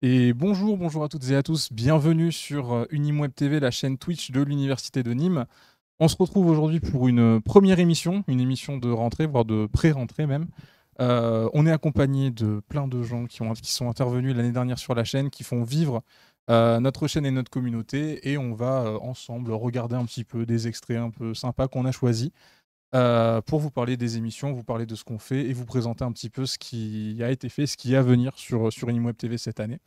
Et bonjour, bonjour à toutes et à tous, bienvenue sur Unimweb TV, la chaîne Twitch de l'Université de Nîmes. On se retrouve aujourd'hui pour une première émission, une émission de rentrée, voire de pré-rentrée même. On est accompagné de plein de gens qui sont intervenus l'année dernière sur la chaîne, qui font vivre notre chaîne et notre communauté, et on va ensemble regarder un petit peu des extraits un peu sympas qu'on a choisis pour vous parler des émissions, vous parler de ce qu'on fait et vous présenter un petit peu ce qui a été fait, ce qui est à venir sur Unimweb TV cette année.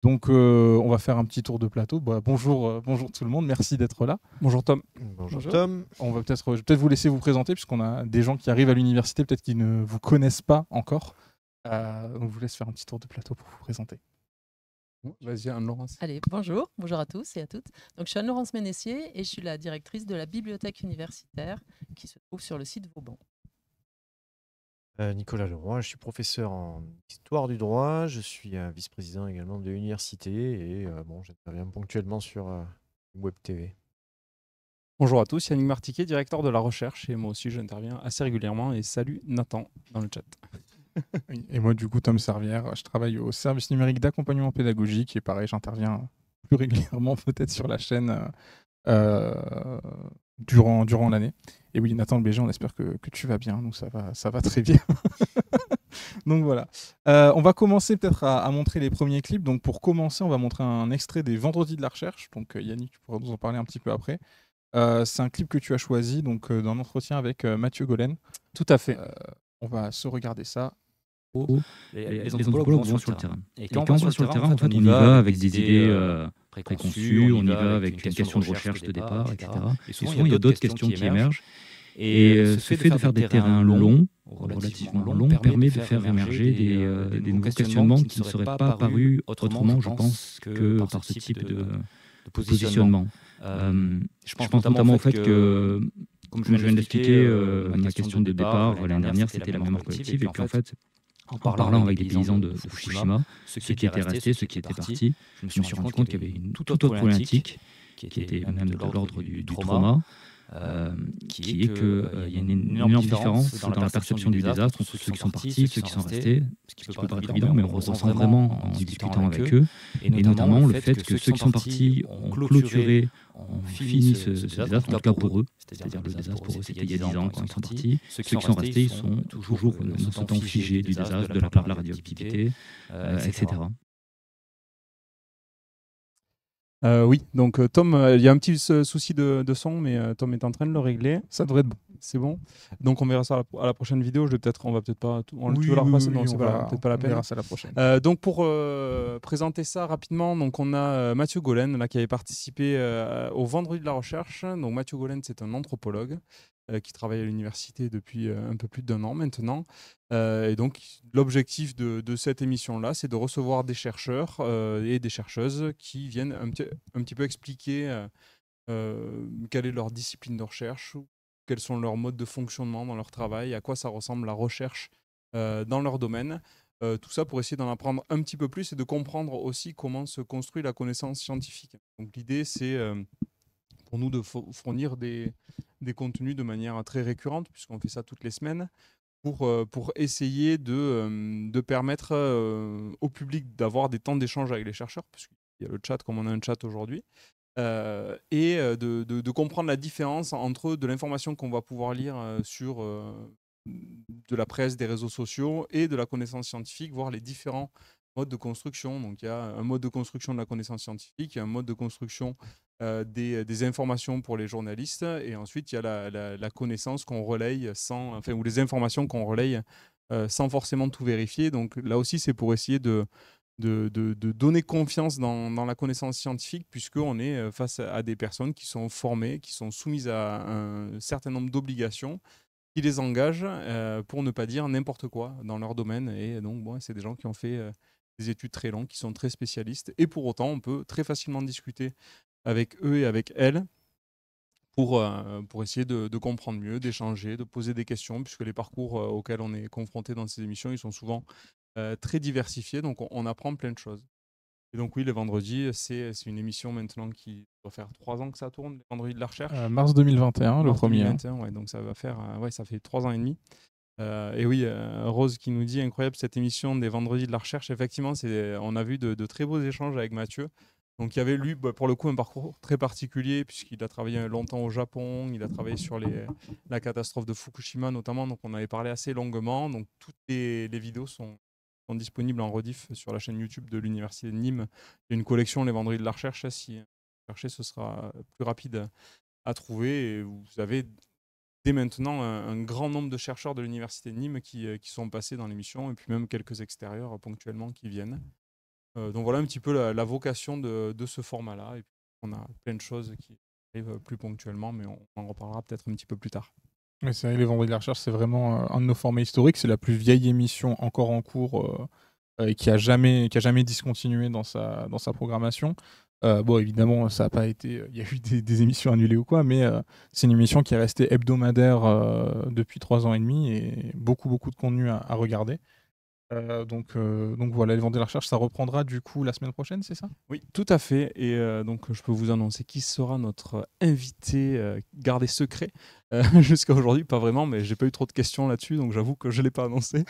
Donc, on va faire un petit tour de plateau. Bonjour tout le monde, merci d'être là. Bonjour Tom. Bonjour Tom. Je vais peut-être vous laisser vous présenter, puisqu'on a des gens qui arrivent à l'université, peut-être qui ne vous connaissent pas encore. Donc, je vous laisse faire un petit tour de plateau pour vous présenter. Vas-y, Anne-Laurence. Allez, bonjour à tous et à toutes. Donc, je suis Anne-Laurence Ménessier et je suis la directrice de la bibliothèque universitaire qui se trouve sur le site Vauban. Nicolas Leroy, je suis professeur en histoire du droit, je suis vice-président également de l'université et j'interviens ponctuellement sur Web TV. Bonjour à tous, Yannick Martiquet, directeur de la recherche, et moi aussi j'interviens assez régulièrement. Et salut Nathan dans le chat. Et moi, du coup, Tom Servière, je travaille au service numérique d'accompagnement pédagogique et pareil, j'interviens plus régulièrement peut-être sur la chaîne durant l'année. Et oui, Nathan le BG, on espère que tu vas bien, nous ça va très bien. Donc voilà. On va commencer peut-être à montrer les premiers clips. Donc pour commencer, on va montrer un extrait des Vendredis de la recherche. Donc Yannick, tu pourras nous en parler un petit peu après. C'est un clip que tu as choisi dans l'entretien avec Mathieu Gollen. Tout à fait. On va se regarder ça. Les anthropologues vont sur le terrain. Et quand on va sur le terrain, en fait, on y va avec des idées préconçues, on y va avec une question de recherche de départ, etc. Et souvent, il y a d'autres questions qui émergent. Et ce fait de faire des terrains longs, relativement longs, permet de faire émerger des nouveaux questionnements qui ne seraient pas apparus autrement, je pense, que par ce type de positionnement. Je pense notamment au fait que, comme je viens d'expliquer, ma question de départ l'année dernière, c'était la mémoire collective. Et puis en fait, en parlant avec des paysans de Fukushima, ceux qui étaient restés, ceux qui étaient partis, je me suis rendu compte qu'il y avait une toute autre problématique qui était même de l'ordre du trauma, qui est qu'il y a une énorme différence dans la perception du désastre entre ceux qui sont partis, ceux qui sont restés, ce qui peut paraître évident, mais on ressent vraiment en discutant avec eux, et notamment le fait que ceux qui sont partis ont clôturé, ont fini ce désastre, en tout cas pour eux, c'est-à-dire le désastre pour eux c'était il y a 10 ans quand ils sont partis, ceux qui sont restés ils sont toujours ne sont figés du désastre, de la radioactivité, etc. Oui, donc Tom, il y a un petit souci de son, mais Tom est en train de le régler. Ça devrait être bon. C'est bon. Donc on verra ça à la prochaine vidéo. On va peut-être pas. Tu veux Oui, la repasser? Non, oui, c'est peut-être pas la peine. On verra ça la prochaine. Donc pour présenter ça rapidement, donc on a Mathieu Gollen là, qui avait participé au Vendredi de la recherche. Donc Mathieu Gollen, c'est un anthropologue qui travaille à l'université depuis un peu plus d'1 an maintenant. Et donc l'objectif de cette émission-là, c'est de recevoir des chercheurs et des chercheuses qui viennent un petit peu expliquer quelle est leur discipline de recherche, quels sont leurs modes de fonctionnement dans leur travail, à quoi ça ressemble la recherche dans leur domaine. Tout ça pour essayer d'en apprendre un petit peu plus et de comprendre aussi comment se construit la connaissance scientifique. Donc l'idée, c'est pour nous de fournir des contenus de manière très récurrente, puisqu'on fait ça toutes les semaines, pour essayer de permettre au public d'avoir des temps d'échange avec les chercheurs, puisqu'il y a le chat comme on a un chat aujourd'hui, et de comprendre la différence entre de l'information qu'on va pouvoir lire sur de la presse, des réseaux sociaux et de la connaissance scientifique, voir les différents modes de construction. Donc il y a un mode de construction de la connaissance scientifique, il y a un mode de construction des informations pour les journalistes, et ensuite il y a la connaissance qu'on relaye ou les informations qu'on relaye sans forcément tout vérifier. Donc là aussi c'est pour essayer de donner confiance dans la connaissance scientifique, puisqu'on est face à des personnes qui sont formées, qui sont soumises à un certain nombre d'obligations qui les engagent, pour ne pas dire n'importe quoi dans leur domaine. Et donc c'est des gens qui ont fait des études très longues, qui sont très spécialistes, et pour autant on peut très facilement discuter avec eux et avec elles pour essayer de comprendre mieux, d'échanger, de poser des questions, puisque les parcours auxquels on est confronté dans ces émissions, ils sont souvent très diversifiés, donc on apprend plein de choses. Et donc oui, les vendredis, c'est une émission maintenant qui doit faire 3 ans que ça tourne, les vendredis de la recherche. Mars 2021, le Mars premier. 2021, ouais, donc ça va faire, ça fait 3 ans et demi. Et oui, Rose qui nous dit incroyable cette émission des vendredis de la recherche. Effectivement, on a vu de très beaux échanges avec Mathieu. Donc il y avait lui, pour le coup, un parcours très particulier puisqu'il a travaillé longtemps au Japon, il a travaillé sur la catastrophe de Fukushima notamment, donc on avait parlé assez longuement. Donc toutes les vidéos sont disponibles en rediff sur la chaîne YouTube de l'Université de Nîmes. Il y a une collection, les vendredis de la recherche, si vous cherchez, ce sera plus rapide à trouver. Et vous avez dès maintenant un grand nombre de chercheurs de l'Université de Nîmes qui sont passés dans l'émission, et puis même quelques extérieurs ponctuellement qui viennent. Donc voilà un petit peu la vocation de ce format-là. Et puis on a plein de choses qui arrivent plus ponctuellement, mais on en reparlera peut-être un petit peu plus tard. Mais c'est vrai, les Vendredis de la Recherche, c'est vraiment un de nos formats historiques. C'est la plus vieille émission encore en cours et qui a jamais discontinué dans sa programmation. Bon, évidemment, ça n'a pas été. Il y a eu des émissions annulées ou quoi, mais c'est une émission qui est restée hebdomadaire depuis 3 ans et demi et beaucoup de contenu à regarder. Donc voilà, les Vendredis de la Recherche, ça reprendra du coup la semaine prochaine, c'est ça? Oui, tout à fait. Et donc, je peux vous annoncer qui sera notre invité gardé secret jusqu'à aujourd'hui. Pas vraiment, mais j'ai pas eu trop de questions là-dessus, donc j'avoue que je ne l'ai pas annoncé.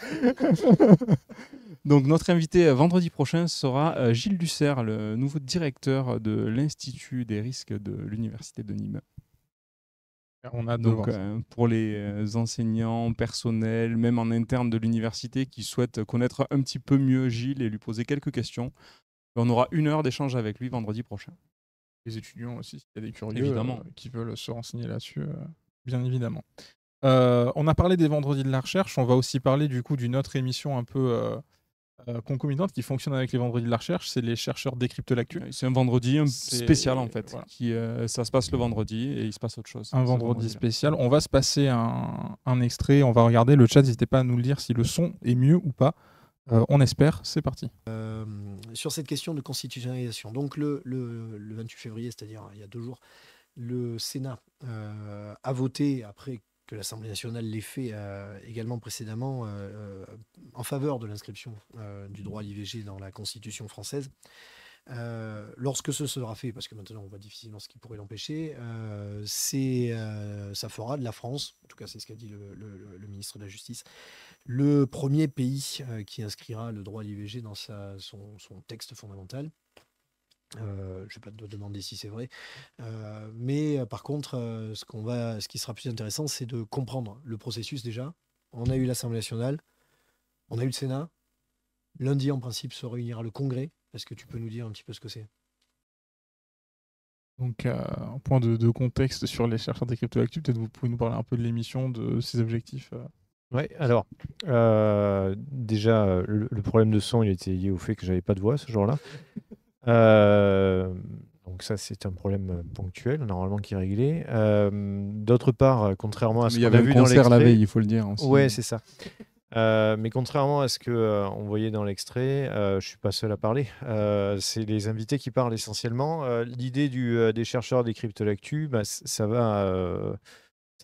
Donc, notre invité vendredi prochain sera Gilles Dussert, le nouveau directeur de l'Institut des risques de l'Université de Nîmes. On a donc pour les enseignants, personnels, même en interne de l'université qui souhaitent connaître un petit peu mieux Gilles et lui poser quelques questions, on aura 1 heure d'échange avec lui vendredi prochain. Les étudiants aussi, s'il y a des curieux évidemment. Qui veulent se renseigner là-dessus, bien évidemment. On a parlé des Vendredis de la Recherche, on va aussi parler du coup d'une autre émission un peu concomitante qui fonctionne avec les Vendredis de la Recherche, c'est les chercheurs décryptent l'actu. C'est un vendredi spécial en fait, voilà. Ça se passe le vendredi et il se passe autre chose. Un vendredi spécial. On va se passer un extrait, on va regarder le chat, n'hésitez pas à nous le dire si le son est mieux ou pas. On espère, c'est parti. Sur cette question de constitutionnalisation, donc le 28 février, c'est-à-dire il y a 2 jours, le Sénat a voté, après que l'Assemblée nationale l'ait fait également précédemment, en faveur de l'inscription du droit à l'IVG dans la Constitution française. Lorsque ce sera fait, parce que maintenant on voit difficilement ce qui pourrait l'empêcher, ça fera de la France, en tout cas c'est ce qu'a dit le ministre de la Justice, le premier pays qui inscrira le droit à l'IVG dans son texte fondamental. Je ne vais pas te demander si c'est vrai. Mais par contre, ce qui sera plus intéressant, c'est de comprendre le processus déjà. On a eu l'Assemblée nationale, on a eu le Sénat. Lundi, en principe, se réunira le Congrès. Est-ce que tu peux nous dire un petit peu ce que c'est? Donc, un point de contexte sur les chercheurs décryptent l'actu, peut-être vous pouvez nous parler un peu de l'émission, de ses objectifs. Ouais, alors, déjà, le problème de son, il était lié au fait que j'avais pas de voix ce jour-là. Donc ça, c'est un problème ponctuel, normalement, qui est réglé. D'autre part, contrairement à ce qu'on a vu dans l'extrait... Il y avait un concert la veille, il faut le dire. Aussi. Ouais, c'est ça. Mais contrairement à ce qu'on voyait dans l'extrait, je ne suis pas seul à parler. C'est les invités qui parlent essentiellement. L'idée des chercheurs décryptent l'actu, ça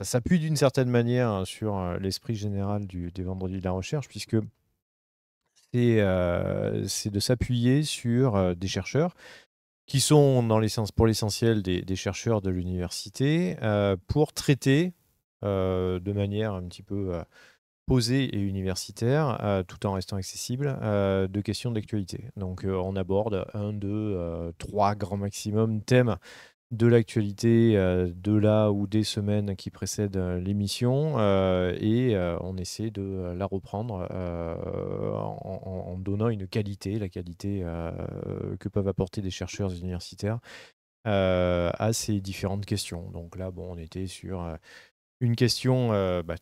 s'appuie d'une certaine manière sur l'esprit général des Vendredis de la Recherche, puisque c'est de s'appuyer sur des chercheurs qui sont pour l'essentiel des chercheurs de l'université pour traiter de manière un petit peu posée et universitaire, tout en restant accessible, de questions d'actualité. Donc on aborde 1, 2, 3 grand maximum thèmes de l'actualité de là ou des semaines qui précèdent l'émission et on essaie de la reprendre en donnant une qualité, la qualité que peuvent apporter des chercheurs universitaires à ces différentes questions. Donc là, on était sur une question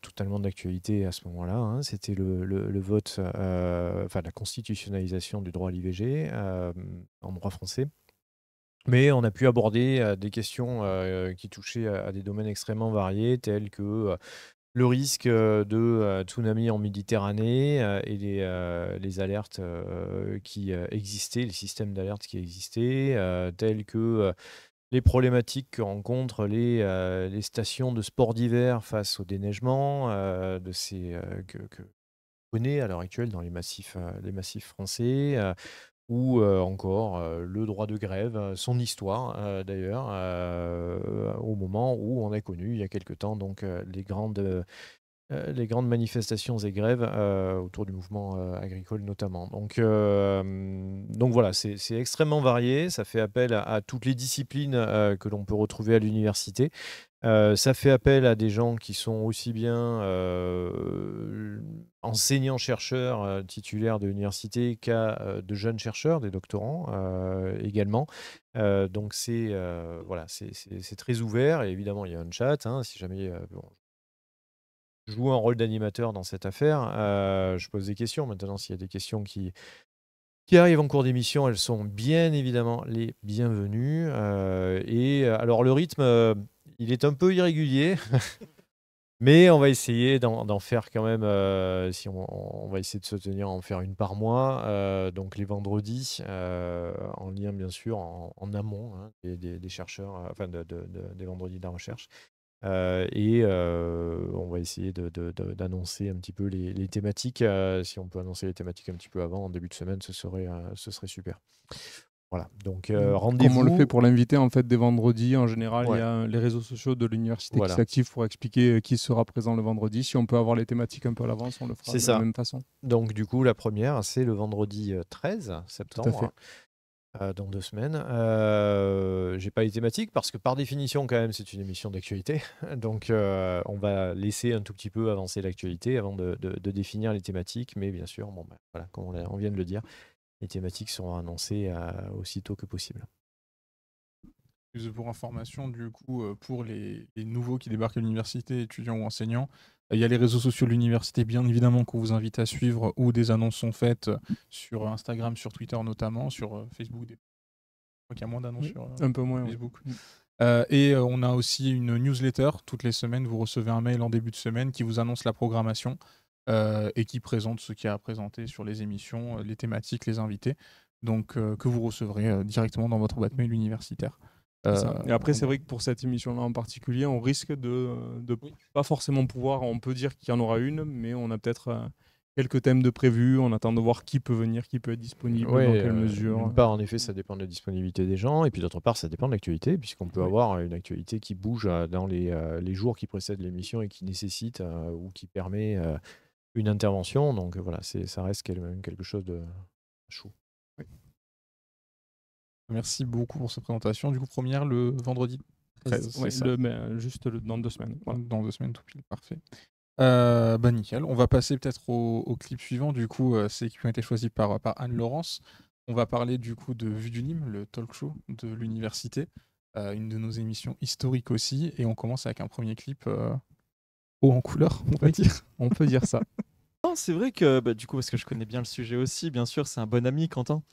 totalement d'actualité à ce moment-là. Hein. C'était le vote, la constitutionnalisation du droit à l'IVG en droit français. Mais on a pu aborder des questions qui touchaient à des domaines extrêmement variés, tels que le risque de tsunami en Méditerranée et les alertes qui existaient, les systèmes d'alerte qui existaient, tels que les problématiques que rencontrent les stations de sport d'hiver face au déneigement que on connaît à l'heure actuelle dans les massifs français. Ou encore le droit de grève, son histoire d'ailleurs, au moment où on a connu il y a quelque temps donc, les grandes les grandes manifestations et grèves autour du mouvement agricole notamment. Donc voilà, c'est extrêmement varié. Ça fait appel à toutes les disciplines que l'on peut retrouver à l'université. Ça fait appel à des gens qui sont aussi bien enseignants-chercheurs titulaires de l'université qu'à de jeunes chercheurs, des doctorants également. Donc c'est très ouvert et évidemment il y a un chat. Si jamais je joue un rôle d'animateur dans cette affaire, je pose des questions. Maintenant, s'il y a des questions qui arrivent en cours d'émission, elles sont bien évidemment les bienvenues. Alors le rythme, il est un peu irrégulier, mais on va essayer d'en faire quand même, si on va essayer de se tenir à en faire une par mois, donc les vendredis, en lien bien sûr en amont des chercheurs, enfin des vendredis de la recherche. On va essayer d'annoncer un petit peu les thématiques. Si on peut annoncer les thématiques un petit peu avant, en début de semaine, ce serait super. Voilà, donc rendez-vous. Comme on le fait pour l'invité, en fait, des vendredis, en général, il y a les réseaux sociaux de l'université qui s'activent pour expliquer qui sera présent le vendredi. Si on peut avoir les thématiques un peu à l'avance, on le fera de la même façon. Donc du coup, la première, c'est le vendredi 13 septembre. Tout à fait. Dans 2 semaines. J'ai pas les thématiques parce que par définition quand même c'est une émission d'actualité. Donc on va laisser un tout petit peu avancer l'actualité avant de définir les thématiques. Mais bien sûr, voilà, comme on vient de le dire, les thématiques seront annoncées aussitôt que possible. Juste pour information, du coup, pour les nouveaux qui débarquent à l'université, étudiants ou enseignants, il y a les réseaux sociaux de l'université, bien évidemment, qu'on vous invite à suivre, où des annonces sont faites sur Instagram, sur Twitter notamment, sur Facebook. Je crois qu'il y a moins d'annonces sur un peu moins, Facebook. Et on a aussi une newsletter. Toutes les semaines, vous recevez un mail en début de semaine qui vous annonce la programmation et qui présente ce qu'il y a à présenter sur les émissions, les thématiques, les invités. Donc, que vous recevrez directement dans votre boîte mail universitaire. Et après, c'est vrai que pour cette émission-là en particulier, on risque de pas forcément pouvoir, on peut dire qu'il y en aura une, mais on a peut-être quelques thèmes de prévus, on attend de voir qui peut venir, qui peut être disponible, dans quelle mesure. D'une part, en effet, ça dépend de la disponibilité des gens, et puis d'autre part, ça dépend de l'actualité, puisqu'on peut avoir une actualité qui bouge dans les jours qui précèdent l'émission et qui nécessite ou qui permet une intervention. Donc voilà, ça reste quelque chose de chaud. Merci beaucoup pour cette présentation. Du coup, première le vendredi 13. Juste dans 2 semaines. Voilà. Dans 2 semaines, tout pile, parfait. Nickel. On va passer peut-être au clip suivant. Du coup, c'est qui ont été choisis par Anne-Laurence. On va parler du coup de Vue du Nîmes, le talk show de l'université, une de nos émissions historiques aussi. Et on commence avec un premier clip haut en couleur, on va dire. On peut dire ça. Non, c'est vrai que du coup, parce que je connais bien le sujet aussi, bien sûr, c'est un bon ami, Quentin.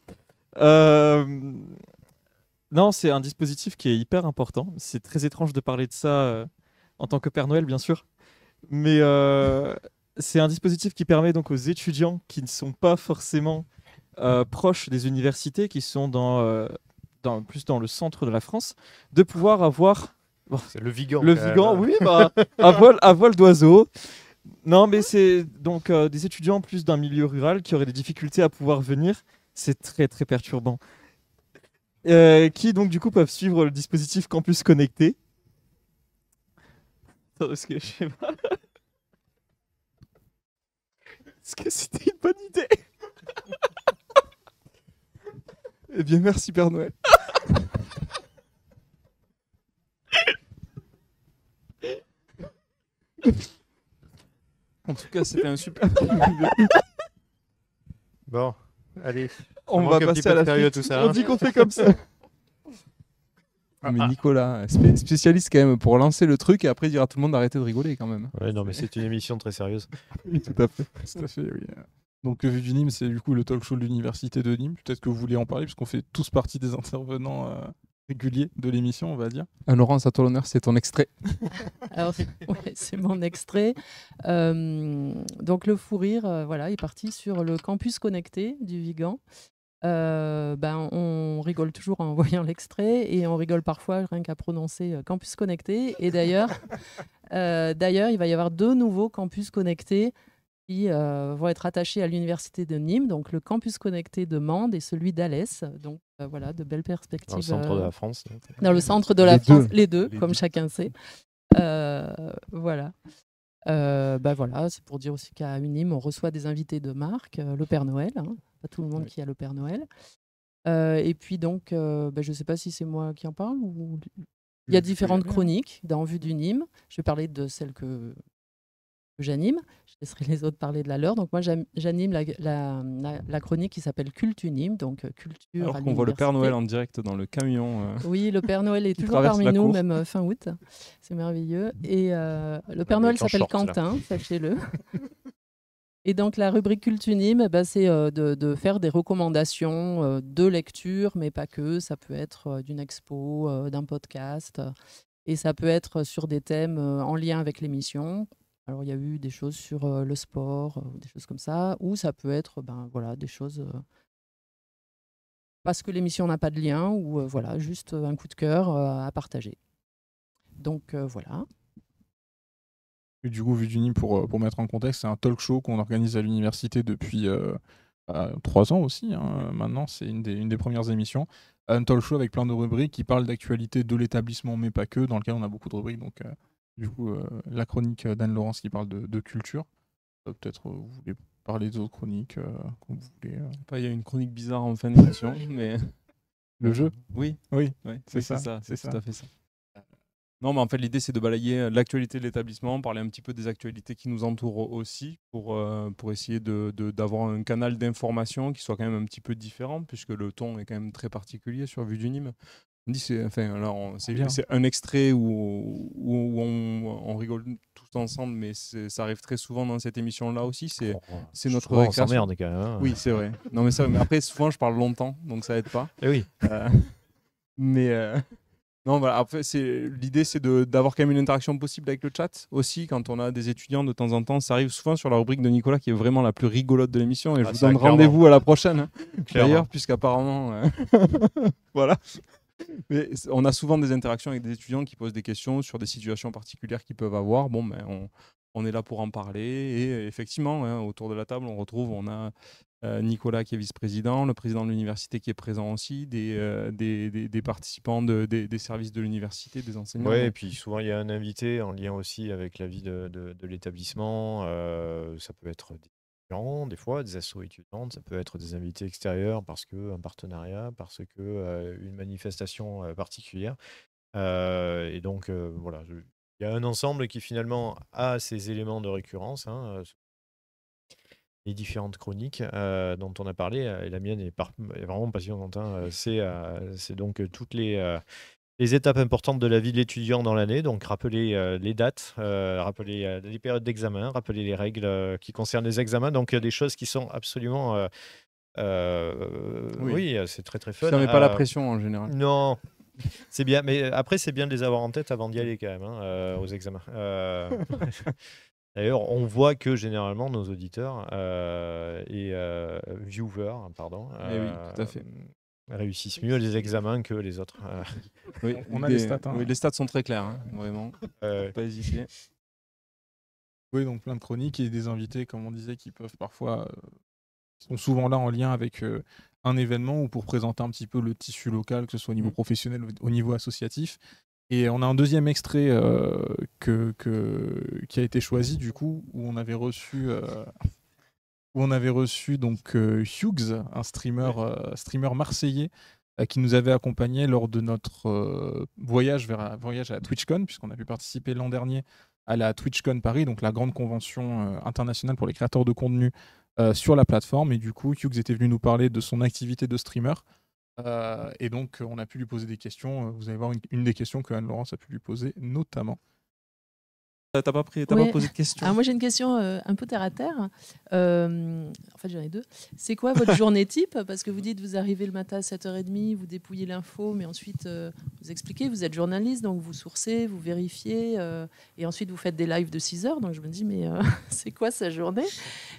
Non, c'est un dispositif qui est hyper important. C'est très étrange de parler de ça en tant que Père Noël, bien sûr. Mais c'est un dispositif qui permet donc aux étudiants qui ne sont pas forcément proches des universités, qui sont plus dans le centre de la France, de pouvoir avoir... Bon, c'est le Vigan. Le Vigan, oui, à vol d'oiseau. Non, mais c'est donc des étudiants plus d'un milieu rural qui auraient des difficultés à pouvoir venir. C'est très très perturbant. Qui donc du coup peuvent suivre le dispositif Campus Connecté. Est-ce que je sais pas. Est-ce que c'était une bonne idée? Eh bien, merci Père Noël. En tout cas, c'était un super. Bon, allez. On va passer à la suite. Tout ça, on dit qu'on fait comme ça. Mais Nicolas, spécialiste quand même pour lancer le truc et après dire à tout le monde d'arrêter de rigoler quand même. Ouais, non, mais c'est une émission très sérieuse. Oui, tout à fait. Tout à fait, oui. Donc, Vue du Nîmes, c'est du coup le talk show de l'université de Nîmes. Peut-être que vous voulez en parler, parce qu'on fait tous partie des intervenants réguliers de l'émission, on va dire. Laurence, à toi l'honneur, c'est ton extrait. Alors, c'est mon extrait. Donc, le fou rire est parti sur le campus connecté du Vigan. On rigole toujours en voyant l'extrait et on rigole parfois rien qu'à prononcer campus connecté. Et d'ailleurs, il va y avoir 2 nouveaux campus connectés qui vont être attachés à l'université de Nîmes, donc le campus connecté de Mende et celui d'Alès. Donc voilà, de belles perspectives. Dans le centre de la France. Dans le centre de la France, les deux, comme chacun sait. Voilà. Voilà, c'est pour dire aussi qu'à Unime, on reçoit des invités de marque, le Père Noël, hein, pas tout le monde qui a le Père Noël. Et puis donc, je ne sais pas si c'est moi qui en parle ou il y a différentes chroniques dans Vue d'Unime. Je vais parler de celle que j'anime. Je laisserai les autres parler de la leur. Donc moi, j'anime la chronique qui s'appelle Culte Unime, donc culture. Alors à qu'on voit le Père Noël l'université. en direct dans le camion. Oui, le Père Noël est qui toujours traverse parmi la nous, cour. même fin août. C'est merveilleux. Et le Père Avec Noël en s'appelle short, là. Quentin, sachez-le. Et donc la rubrique Culte Unime, c'est de faire des recommandations de lecture, mais pas que. Ça peut être d'une expo, d'un podcast, et ça peut être sur des thèmes en lien avec l'émission. Alors il y a eu des choses sur le sport, des choses comme ça, ou ça peut être des choses parce que l'émission n'a pas de lien, ou juste un coup de cœur à partager. Donc voilà. Et du coup, Vue d'Unime, pour mettre en contexte, c'est un talk show qu'on organise à l'université depuis 3 ans aussi. Hein. Maintenant, c'est une des premières émissions. Un talk show avec plein de rubriques qui parlent d'actualité de l'établissement, mais pas que, dans lequel on a beaucoup de rubriques. Donc, du coup, la chronique d'Anne-Laurence qui parle de culture. Peut-être vous voulez parler des autres chroniques comme vous voulez. Il y a une chronique bizarre en fin d'émission, mais... Le jeu ? Oui, Oui, c'est ça, ça, c'est c'est ça. tout à fait ça. Non, mais en fait, l'idée, c'est de balayer l'actualité de l'établissement, parler un petit peu des actualités qui nous entourent aussi, pour essayer d'avoir un canal d'information qui soit quand même un petit peu différent, puisque le ton est quand même très particulier sur Vue d'Unime. On dit c'est un extrait où on rigole tous ensemble, mais ça arrive très souvent dans cette émission-là aussi. C'est notre On récréation. s'emmerde quand même. Hein. Oui, c'est vrai. Non, mais c'est vrai. Mais après, souvent, je parle longtemps, donc ça aide pas. Eh oui. Non, voilà. Après, l'idée, c'est d'avoir quand même une interaction possible avec le chat aussi. Quand on a des étudiants, de temps en temps, ça arrive souvent sur la rubrique de Nicolas, qui est vraiment la plus rigolote de l'émission. Et je vous donne rendez-vous à la prochaine, hein, d'ailleurs, puisqu'apparemment, voilà. Mais on a souvent des interactions avec des étudiants qui posent des questions sur des situations particulières qu'ils peuvent avoir. Bon, on est là pour en parler. Et effectivement, hein, autour de la table, on a Nicolas qui est vice-président, le président de l'université qui est présent aussi, des participants des services de l'université, des enseignants. Oui, et puis souvent il y a un invité en lien aussi avec la vie de l'établissement. Ça peut être des étudiants, des fois, des assos étudiantes, ça peut être des invités extérieurs parce qu'un partenariat, parce qu'une manifestation particulière. Et donc, voilà, il y a un ensemble qui finalement a ces éléments de récurrence. Hein, les différentes chroniques dont on a parlé, et la mienne est vraiment passionnante. Hein, c'est donc toutes les étapes importantes de la vie de l'étudiant dans l'année, donc rappeler les dates, rappeler les périodes d'examen, rappeler les règles qui concernent les examens, donc des choses qui sont absolument... oui, c'est très très fun. Ça met pas la pression en général. Non, c'est bien, mais après c'est bien de les avoir en tête avant d'y aller quand même, hein, aux examens. D'ailleurs, on voit que généralement nos auditeurs et viewers, pardon, oui, tout à fait. réussissent mieux les examens que les autres. Oui, on a les stats. Hein. Oui, les stats sont très clairs, hein, vraiment. Pas hésiter. Oui, donc plein de chroniques et des invités, comme on disait, qui peuvent parfois sont souvent là en lien avec un événement ou pour présenter un petit peu le tissu local, que ce soit au niveau professionnel ou au niveau associatif. Et on a un deuxième extrait qui a été choisi du coup, où on avait reçu donc Hughes, un streamer marseillais qui nous avait accompagnés lors de notre voyage à la TwitchCon, puisqu'on a pu participer l'an dernier à la TwitchCon Paris, donc la grande convention internationale pour les créateurs de contenu sur la plateforme. Et du coup, Hughes était venu nous parler de son activité de streamer. Et donc, on a pu lui poser des questions. Vous allez voir une des questions que Anne-Laurence a pu lui poser, notamment. T'as pas posé de questions? Moi, j'ai une question un peu terre à terre. En fait, j'en ai deux. C'est quoi votre journée type? Parce que vous dites vous arrivez le matin à 7h30, vous dépouillez l'info, mais ensuite vous expliquez, vous êtes journaliste, donc vous sourcez, vous vérifiez, et ensuite vous faites des lives de 6h. Donc je me dis, mais c'est quoi sa journée?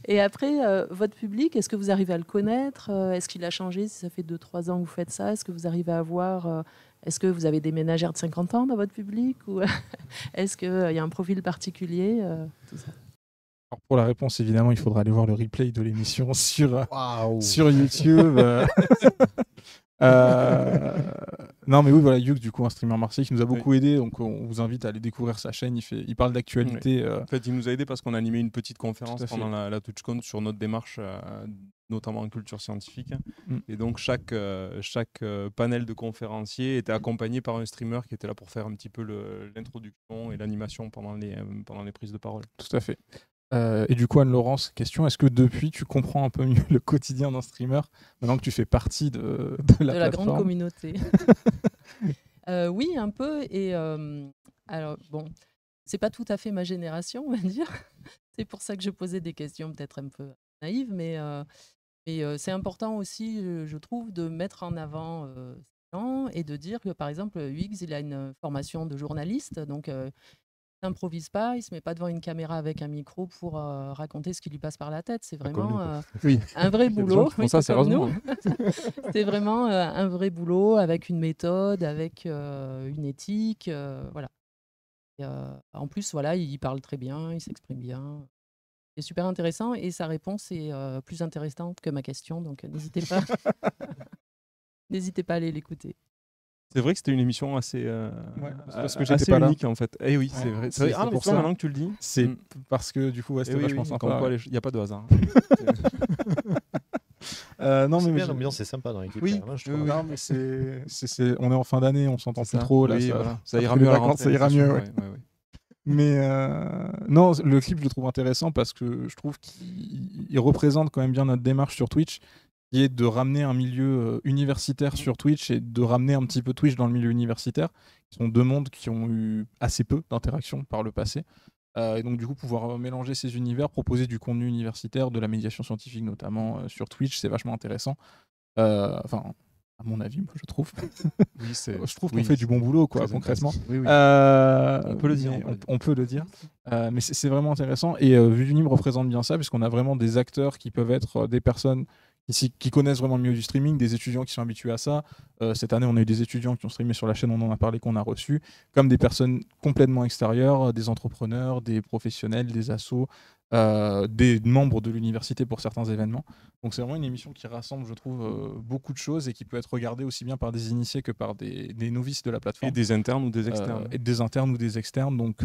Et après, votre public, est-ce que vous arrivez à le connaître? Est-ce qu'il a changé si ça fait 2-3 ans que vous faites ça? Est-ce que vous arrivez à voir... Est-ce que vous avez des ménagères de 50 ans dans votre public ou est-ce qu'il y a un profil particulier tout ça. Alors pour la réponse, évidemment, il faudra aller voir le replay de l'émission sur YouTube. Non, mais oui, voilà, Yux, du coup, un streamer marseillais qui nous a beaucoup aidé. Donc, on vous invite à aller découvrir sa chaîne. Il parle d'actualité. En fait, il nous a aidé parce qu'on a animé une petite conférence pendant la TwitchCon sur notre démarche, notamment en culture scientifique. Et donc, chaque panel de conférenciers était accompagné par un streamer qui était là pour faire un petit peu l'introduction et l'animation pendant les prises de parole. Tout à fait. Et du coup, Anne-Laurence, question, est-ce que depuis, tu comprends un peu mieux le quotidien d'un streamer, maintenant que tu fais partie de la grande communauté? Oui, un peu. Et alors, bon, c'est pas tout à fait ma génération, on va dire. C'est pour ça que je posais des questions peut-être un peu naïves, mais c'est important aussi, je trouve, de mettre en avant ces gens et de dire que, par exemple, Huyghe, il a une formation de journaliste, donc n'improvise pas, il se met pas devant une caméra avec un micro pour raconter ce qui lui passe par la tête. C'est vraiment un vrai boulot. Ça, sérieusement. C'est vraiment un vrai boulot avec une méthode, avec une éthique, voilà. Et, en plus, voilà, il parle très bien, il s'exprime bien. C'est super intéressant et sa réponse est plus intéressante que ma question, donc n'hésitez pas, n'hésitez pas à aller l'écouter. C'est vrai que c'était une émission assez, parce que j'étais pas unique là. En fait. Eh oui, c'est vrai. C'est pour pour ça, ça. maintenant que tu le dis. C'est parce que du coup, c'était vachement sympa. Il n'y a pas de hasard. Non, mais l'ambiance est sympa dans l'équipe. Oui, je trouve. non, mais on est en fin d'année, on s'entend plus trop. Là, ça ira mieux à la rentrée. Ça ira mieux, ouais. Mais non, le clip, je le trouve intéressant parce que je trouve qu'il représente quand même bien notre démarche sur Twitch, qui est de ramener un milieu universitaire sur Twitch et de ramener un petit peu Twitch dans le milieu universitaire, qui sont deux mondes qui ont eu assez peu d'interactions par le passé. Et donc du coup, pouvoir mélanger ces univers, proposer du contenu universitaire, de la médiation scientifique notamment sur Twitch, c'est vachement intéressant. Enfin, à mon avis, moi, je trouve. Oui, je trouve qu'on fait du bon boulot, quoi, concrètement. Oui. On peut le dire. On peut le dire. Mais c'est vraiment intéressant. Et Vue du Nîmes représente bien ça, puisqu'on a vraiment des acteurs qui peuvent être des personnes qui connaissent vraiment le milieu du streaming, des étudiants qui sont habitués à ça. Cette année, on a eu des étudiants qui ont streamé sur la chaîne, on en a parlé, qu'on a reçus, comme des personnes complètement extérieures, des entrepreneurs, des professionnels, des assos, des membres de l'université pour certains événements. Donc c'est vraiment une émission qui rassemble, je trouve, beaucoup de choses et qui peut être regardée aussi bien par des initiés que par des novices de la plateforme. Et des internes ou des externes. Et des internes ou des externes. Donc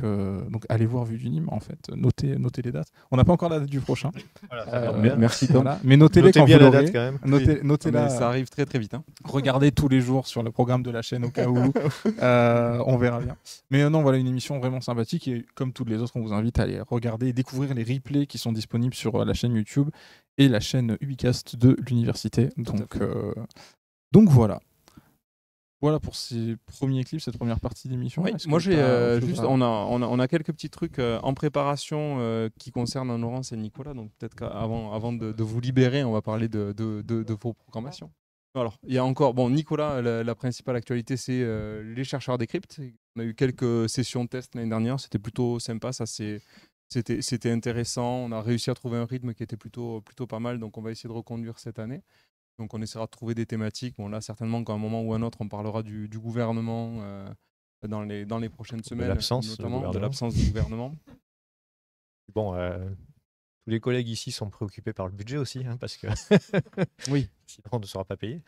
allez voir Vue du Nîmes, en fait. Notez les dates. On n'a pas encore la date du prochain. Voilà, merci Tom. Voilà. Mais notez-les quand vous l'aurez. Quand même. Notez-la. Ça arrive très très vite. Hein. Regardez tous les jours sur le programme de la chaîne au cas où. On verra bien. Mais non, voilà une émission vraiment sympathique et comme toutes les autres, on vous invite à aller regarder et découvrir les replays qui sont disponibles sur la chaîne YouTube et la chaîne Ubicast de l'université. Donc voilà. Voilà pour ces premiers clips, cette première partie d'émission. Oui, moi j'ai juste, on a quelques petits trucs en préparation qui concernent Laurence et Nicolas. Donc peut-être qu'avant de vous libérer, on va parler de vos programmations. Alors, il y a encore, Nicolas, la principale actualité, c'est les chercheurs décryptent. On a eu quelques sessions de test l'année dernière, c'était plutôt sympa, c'était intéressant. On a réussi à trouver un rythme qui était plutôt pas mal, donc on va essayer de reconduire cette année. Donc on essaiera de trouver des thématiques. Bon là, certainement qu'à un moment ou un autre, on parlera du gouvernement dans les prochaines semaines, notamment de l'absence du gouvernement. Bon, tous les collègues ici sont préoccupés par le budget aussi, hein, parce que oui, sinon on ne sera pas payé.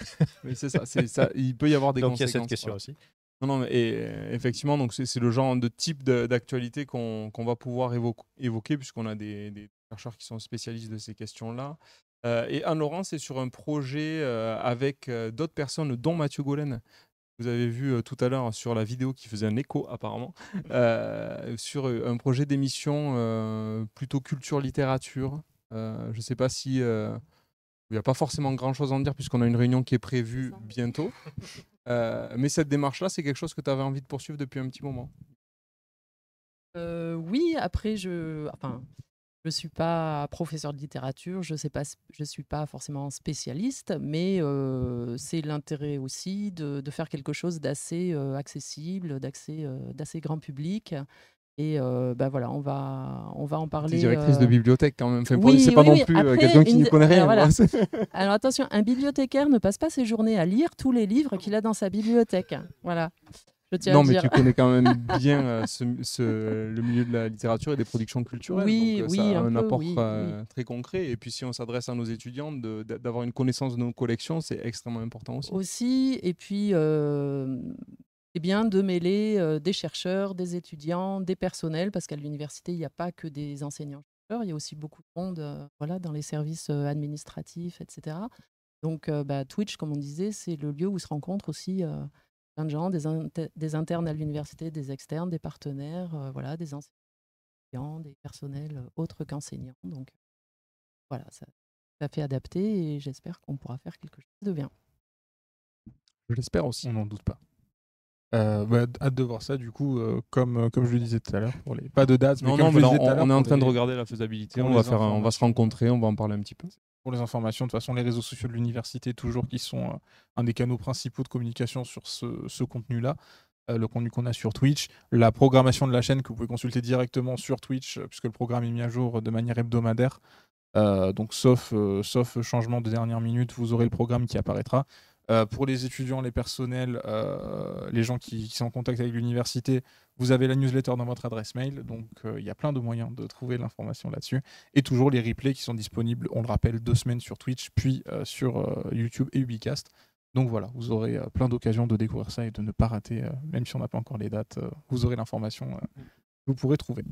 Oui, c'est ça. Il peut y avoir des donc conséquences. Il y a cette question aussi. Non, et effectivement, donc c'est le genre de type d'actualité qu'on va pouvoir évoquer puisqu'on a des chercheurs qui sont spécialistes de ces questions-là. Et Anne-Laurence, c'est sur un projet avec d'autres personnes, dont Mathieu Golen. Vous avez vu tout à l'heure sur la vidéo qui faisait un écho apparemment, sur un projet d'émission plutôt culture-littérature. Je ne sais pas si... il n'y a pas forcément grand-chose à en dire puisqu'on a une réunion qui est prévue bientôt. Mais cette démarche-là, c'est quelque chose que tu avais envie de poursuivre depuis un petit moment. Oui, après, je suis pas professeur de littérature, je suis pas forcément spécialiste, mais c'est l'intérêt aussi de faire quelque chose d'assez accessible, d'assez grand public. Et voilà, on va en parler. Directrice de bibliothèque quand même. Oui, c'est pas non plus après, quelqu'un qui n'y connaît rien. Voilà. Alors attention, un bibliothécaire ne passe pas ses journées à lire tous les livres qu'il a dans sa bibliothèque. Voilà. Je tiens Non, à mais dire. tu connais quand même bien le milieu de la littérature et des productions culturelles. Oui, donc, oui, ça a un un peu, apport oui. très concret. Et puis, si on s'adresse à nos étudiants, d'avoir une connaissance de nos collections, c'est extrêmement important aussi. Aussi, et puis, c'est bien de mêler des chercheurs, des étudiants, des personnels, parce qu'à l'université, il n'y a pas que des enseignants-chercheurs, il y a aussi beaucoup de monde voilà, dans les services administratifs, etc. Donc, Twitch, comme on disait, c'est le lieu où se rencontrent aussi plein de gens, des internes à l'université, des externes, des partenaires, voilà, des enseignants, des personnels autres qu'enseignants. Donc, voilà, ça fait adapté et j'espère qu'on pourra faire quelque chose de bien. Je l'espère aussi. On n'en doute pas. Hâte de voir ça, du coup, comme je le disais tout à l'heure, pour les... pas de date, mais Non, comme non, je mais le là, disais tout à l'heure, on est en pour train de les- regarder la faisabilité. pour On les va se rencontrer, on va en parler un petit peu. pour les informations, de toute façon, les réseaux sociaux de l'université, toujours, qui sont un des canaux principaux de communication sur ce contenu-là. Le contenu qu'on a sur Twitch, la programmation de la chaîne que vous pouvez consulter directement sur Twitch, puisque le programme est mis à jour de manière hebdomadaire. Donc, sauf changement de dernière minute, vous aurez le programme qui apparaîtra. Pour les étudiants, les personnels, les gens qui sont en contact avec l'université, vous avez la newsletter dans votre adresse mail. Donc, il y a plein de moyens de trouver l'information là-dessus. Et toujours les replays qui sont disponibles, on le rappelle, 2 semaines sur Twitch, puis sur YouTube et Ubicast. Donc voilà, vous aurez plein d'occasions de découvrir ça et de ne pas rater, même si on n'a pas encore les dates, vous aurez l'information que vous pourrez trouver.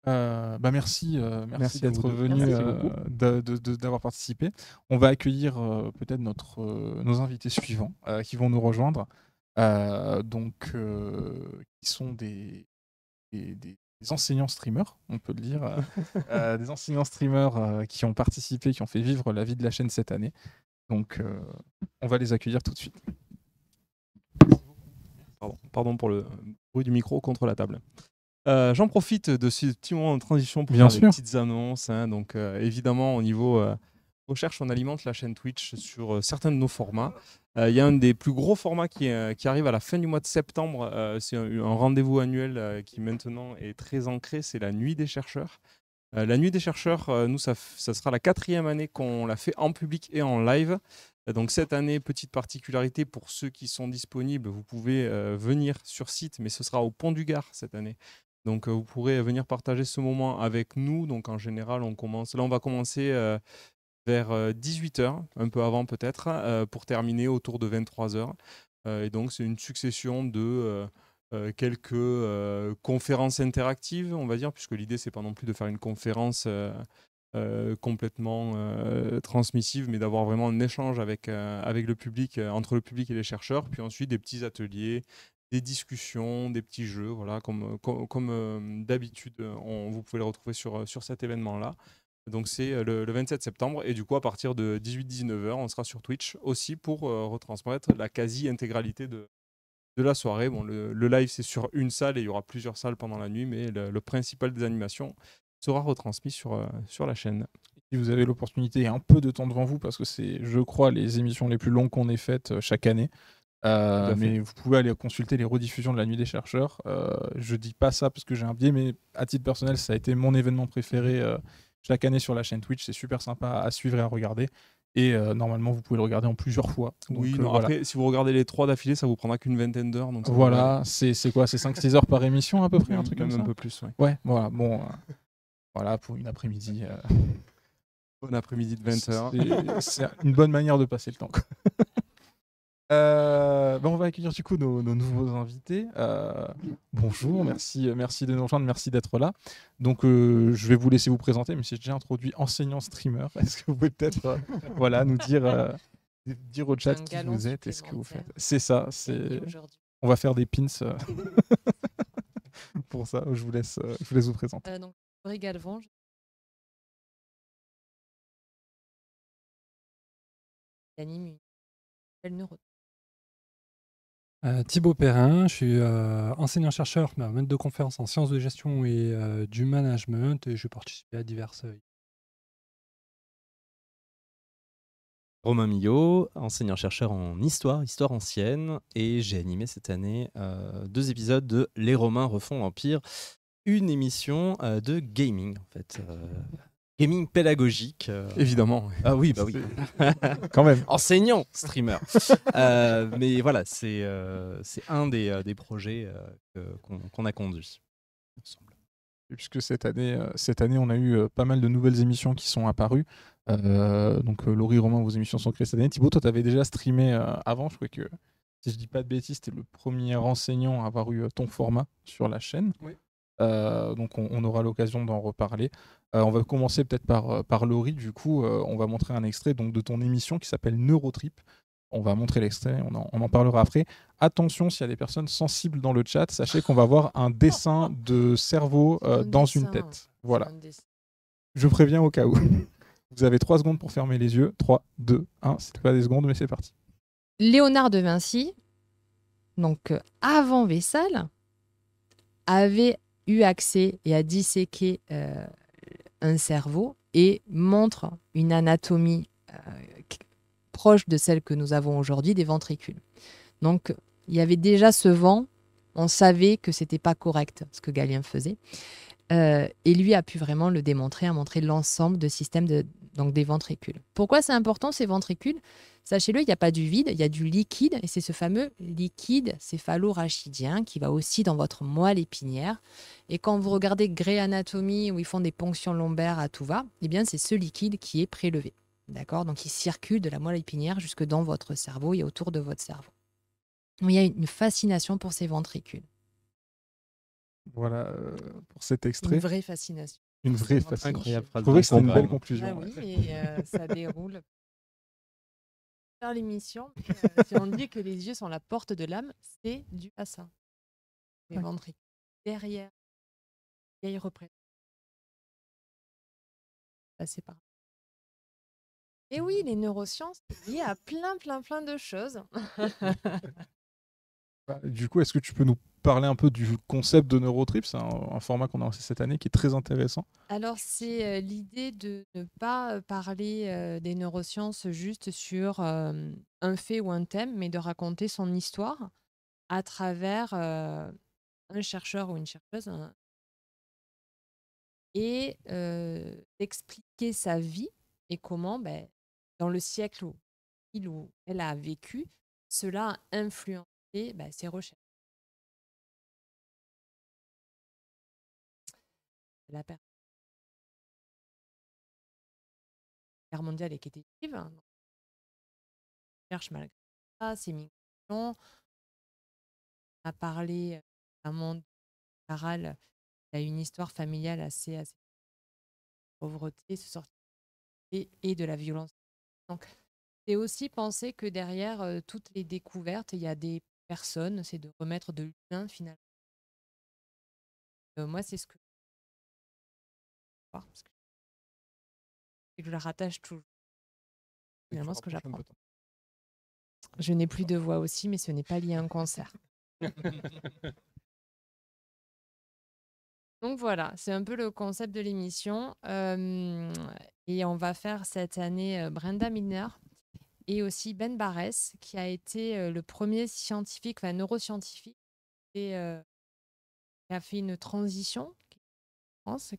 Merci Merci à d'être vous deux. venu, Merci d'avoir participé. On va accueillir peut-être nos invités suivants qui vont nous rejoindre, qui sont des enseignants streamers, on peut le dire, des enseignants streamers qui ont participé, qui ont fait vivre la vie de la chaîne cette année. Donc, on va les accueillir tout de suite. Pardon pour le bruit du micro contre la table. J'en profite de ce petit moment de transition pour Bien faire sûr. des petites annonces. Donc, évidemment, au niveau recherche, on alimente la chaîne Twitch sur certains de nos formats. Il y a un des plus gros formats qui arrive à la fin du mois de septembre. C'est un rendez-vous annuel qui maintenant est très ancré. C'est la Nuit des chercheurs. La Nuit des chercheurs, nous, ça sera la 4e année qu'on l'a fait en public et en live. Donc cette année, petite particularité pour ceux qui sont disponibles, vous pouvez venir sur site, mais ce sera au Pont du Gard cette année. Donc vous pourrez venir partager ce moment avec nous. Donc en général, on va commencer vers 18h, un peu avant peut-être, pour terminer autour de 23h. Et donc c'est une succession de quelques conférences interactives, on va dire, puisque l'idée c'est pas non plus de faire une conférence complètement transmissive, mais d'avoir vraiment un échange avec le public, entre le public et les chercheurs, puis ensuite des petits ateliers, des discussions, des petits jeux, voilà, comme d'habitude, vous pouvez le retrouver sur cet événement-là. Donc c'est le 27 septembre, et du coup à partir de 18-19h, on sera sur Twitch aussi pour retransmettre la quasi-intégralité de la soirée. Bon, le live c'est sur une salle et il y aura plusieurs salles pendant la nuit, mais le principal des animations sera retransmis sur la chaîne. Si vous avez l'opportunité et un peu de temps devant vous, parce que c'est, je crois, les émissions les plus longues qu'on ait faites chaque année. Mais vous pouvez aller consulter les rediffusions de la Nuit des chercheurs. Je dis pas ça parce que j'ai un biais, mais à titre personnel, ça a été mon événement préféré chaque année sur la chaîne Twitch. C'est super sympa à suivre et à regarder. Et normalement, vous pouvez le regarder en plusieurs fois. Donc, Oui, non, voilà. après, si vous regardez les 3 d'affilée, ça vous prendra qu'une vingtaine d'heures. Donc Voilà, c'est quoi? C'est 5-6 heures par émission à peu près, un truc comme même ça? un peu plus, ouais. Ouais, voilà. Bon, voilà, pour une après-midi. Bon après-midi de 20h. C'est une bonne manière de passer le temps, quoi. On va accueillir du coup nos nouveaux invités. Bonjour, merci de nous rejoindre, merci d'être là. Donc je vais vous laisser vous présenter, mais si j'ai déjà introduit enseignant streamer, est-ce que vous pouvez peut-être voilà, nous dire au chat qui vous êtes et ce que vous faites. C'est ça, on va faire des pins pour ça. Je vous laisse vous présenter. Donc, Laurie Galvan, j'anime une belle neuro. Thibaut Perrin, je suis enseignant-chercheur, maître de conférences en sciences de gestion et du management, et je participe à diverses. Romain Millot, enseignant-chercheur en histoire ancienne, et j'ai animé cette année 2 épisodes de Les Romains refont l'Empire, une émission de gaming en fait. gaming pédagogique. Évidemment. Ah oui, bah oui. Quand même. Enseignant, streamer. Mais voilà, c'est un des projets qu'on a conduit. Puisque cette année, on a eu pas mal de nouvelles émissions qui sont apparues. Donc, Laurie, Romain, vos émissions sont créées cette année. Thibaut, toi, tu avais déjà streamé avant. Je crois que, si je dis pas de bêtises, tu es le premier enseignant à avoir eu ton format sur la chaîne. Oui. Donc, on aura l'occasion d'en reparler. On va commencer peut-être par Laurie. Du coup, on va montrer un extrait donc, de ton émission qui s'appelle Neurotrip. On va montrer l'extrait, on en parlera après. Attention, s'il y a des personnes sensibles dans le chat, sachez qu'on va voir un dessin de cerveau dans une tête. Voilà. Je préviens au cas où. Vous avez 3 secondes pour fermer les yeux. 3, 2, 1. C'est pas des secondes, mais c'est parti. Léonard de Vinci, donc avant Vessal, avait eu accès et a disséqué un cerveau et montre une anatomie proche de celle que nous avons aujourd'hui des ventricules. Donc, il y avait déjà ce vent, on savait que c'était pas correct ce que Galien faisait, et lui a pu vraiment le démontrer, a montré l'ensemble de système donc des ventricules. Pourquoi c'est important ces ventricules? Sachez-le, il n'y a pas du vide, il y a du liquide, et c'est ce fameux liquide céphalorachidien qui va aussi dans votre moelle épinière. Et quand vous regardez Grey Anatomy, où ils font des ponctions lombaires à tout va, eh bien c'est ce liquide qui est prélevé. D'accord? Donc, il circule de la moelle épinière jusque dans votre cerveau et autour de votre cerveau. Il y a une fascination pour ces ventricules. Voilà pour cet extrait. Une vraie fascination. Une vraie fascination. Incroyable phrase. Je trouvais que c'était une Vraiment. belle conclusion. Ah oui, et ça déroule. Faire l'émission, si on dit que les yeux sont la porte de l'âme, c'est dû à ça. Les ventricules. Derrière, vieille représentation. C'est pas. Et oui, les neurosciences, c'est lié à plein de choses. Du coup, est-ce que tu peux nous parler un peu du concept de Neurotrip? C'est un format qu'on a lancé cette année qui est très intéressant. Alors, c'est l'idée de ne pas parler des neurosciences juste sur un fait ou un thème, mais de raconter son histoire à travers un chercheur ou une chercheuse et d'expliquer sa vie et comment, dans le siècle où il ou elle a vécu, cela a influencé ses recherches. La guerre mondiale est quétative, hein, cherche malgré ça, ses migrations. On a parlé notamment de Caral, il a une histoire familiale assez pauvreté, se sortir et de la violence. Donc, c'est aussi penser que derrière toutes les découvertes, il y a des personnes, c'est de remettre de l'humain finalement. Moi, c'est ce que parce que je la rattache toujours. Finalement, ce que j'apprends. Je n'ai plus de voix aussi, mais ce n'est pas lié à un concert. Donc voilà, c'est un peu le concept de l'émission. Et on va faire cette année Brenda Milner et aussi Ben Barres, qui a été le premier scientifique, neuroscientifique, et qui a fait une transition,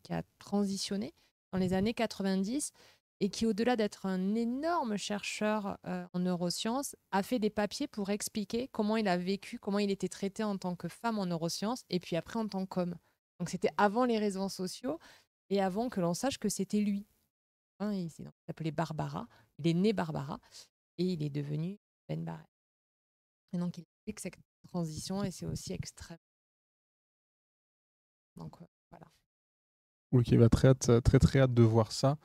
qui a transitionné dans les années 90 et qui, au-delà d'être un énorme chercheur en neurosciences, a fait des papiers pour expliquer comment il a vécu, comment il était traité en tant que femme en neurosciences et puis après en tant qu'homme. Donc c'était avant les réseaux sociaux et avant que l'on sache que c'était lui. Il s'appelait Barbara, il est né Barbara et il est devenu Ben Barres. Et donc il explique cette transition et c'est aussi extrême. Donc voilà. Ok, très hâte de voir ça.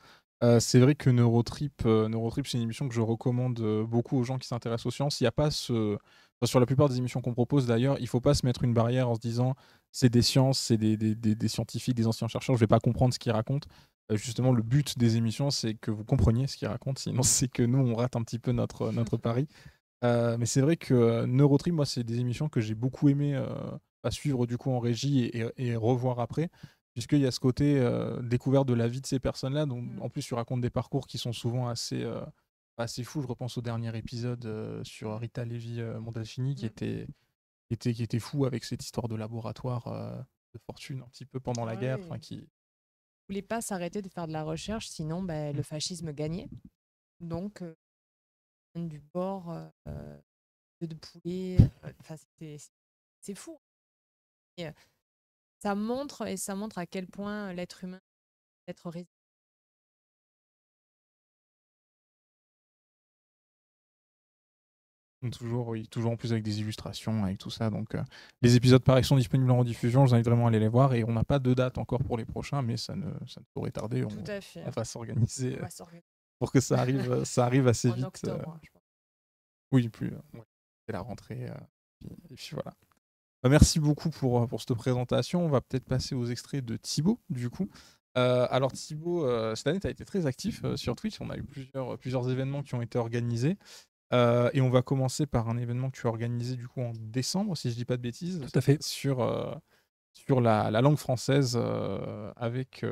C'est vrai que Neurotrip, c'est une émission que je recommande beaucoup aux gens qui s'intéressent aux sciences. Il y a pas sur la plupart des émissions qu'on propose d'ailleurs, il ne faut pas se mettre une barrière en se disant c'est des sciences, c'est des scientifiques, des anciens chercheurs, je ne vais pas comprendre ce qu'ils racontent. Justement, le but des émissions, c'est que vous compreniez ce qu'ils racontent, sinon c'est que nous, on rate un petit peu notre pari. Mais c'est vrai que Neurotrip, moi, c'est des émissions que j'ai beaucoup aimé à suivre du coup en régie et revoir après, puisqu'il y a ce côté découverte de la vie de ces personnes-là. Donc, en plus, tu racontes des parcours qui sont souvent assez fous. Je repense au dernier épisode sur Rita Levi Montalcini qui était fou avec cette histoire de laboratoire de fortune un petit peu pendant la guerre. voulaient pas s'arrêter de faire de la recherche, sinon le fascisme gagnait. Donc, du bord de poulet, c'est fou. Et, ça montre à quel point l'être humain peut être résistant. Toujours, oui, toujours en plus avec des illustrations, avec tout ça. Donc, les épisodes pareils sont disponibles en rediffusion. Je vous invite vraiment à aller les voir. Et on n'a pas de date encore pour les prochains, mais ça ne saurait tarder. Tout à fait. On va s'organiser pour que ça arrive assez vite. Octobre, je pense. Oui, c'est la rentrée. Et puis voilà. Merci beaucoup pour cette présentation. On va peut-être passer aux extraits de Thibaut, du coup. Alors Thibaut, cette année, tu as été très actif sur Twitch. On a eu plusieurs événements qui ont été organisés. Et on va commencer par un événement que tu as organisé du coup en décembre, si je ne dis pas de bêtises. Tout à fait. Sur la langue française avec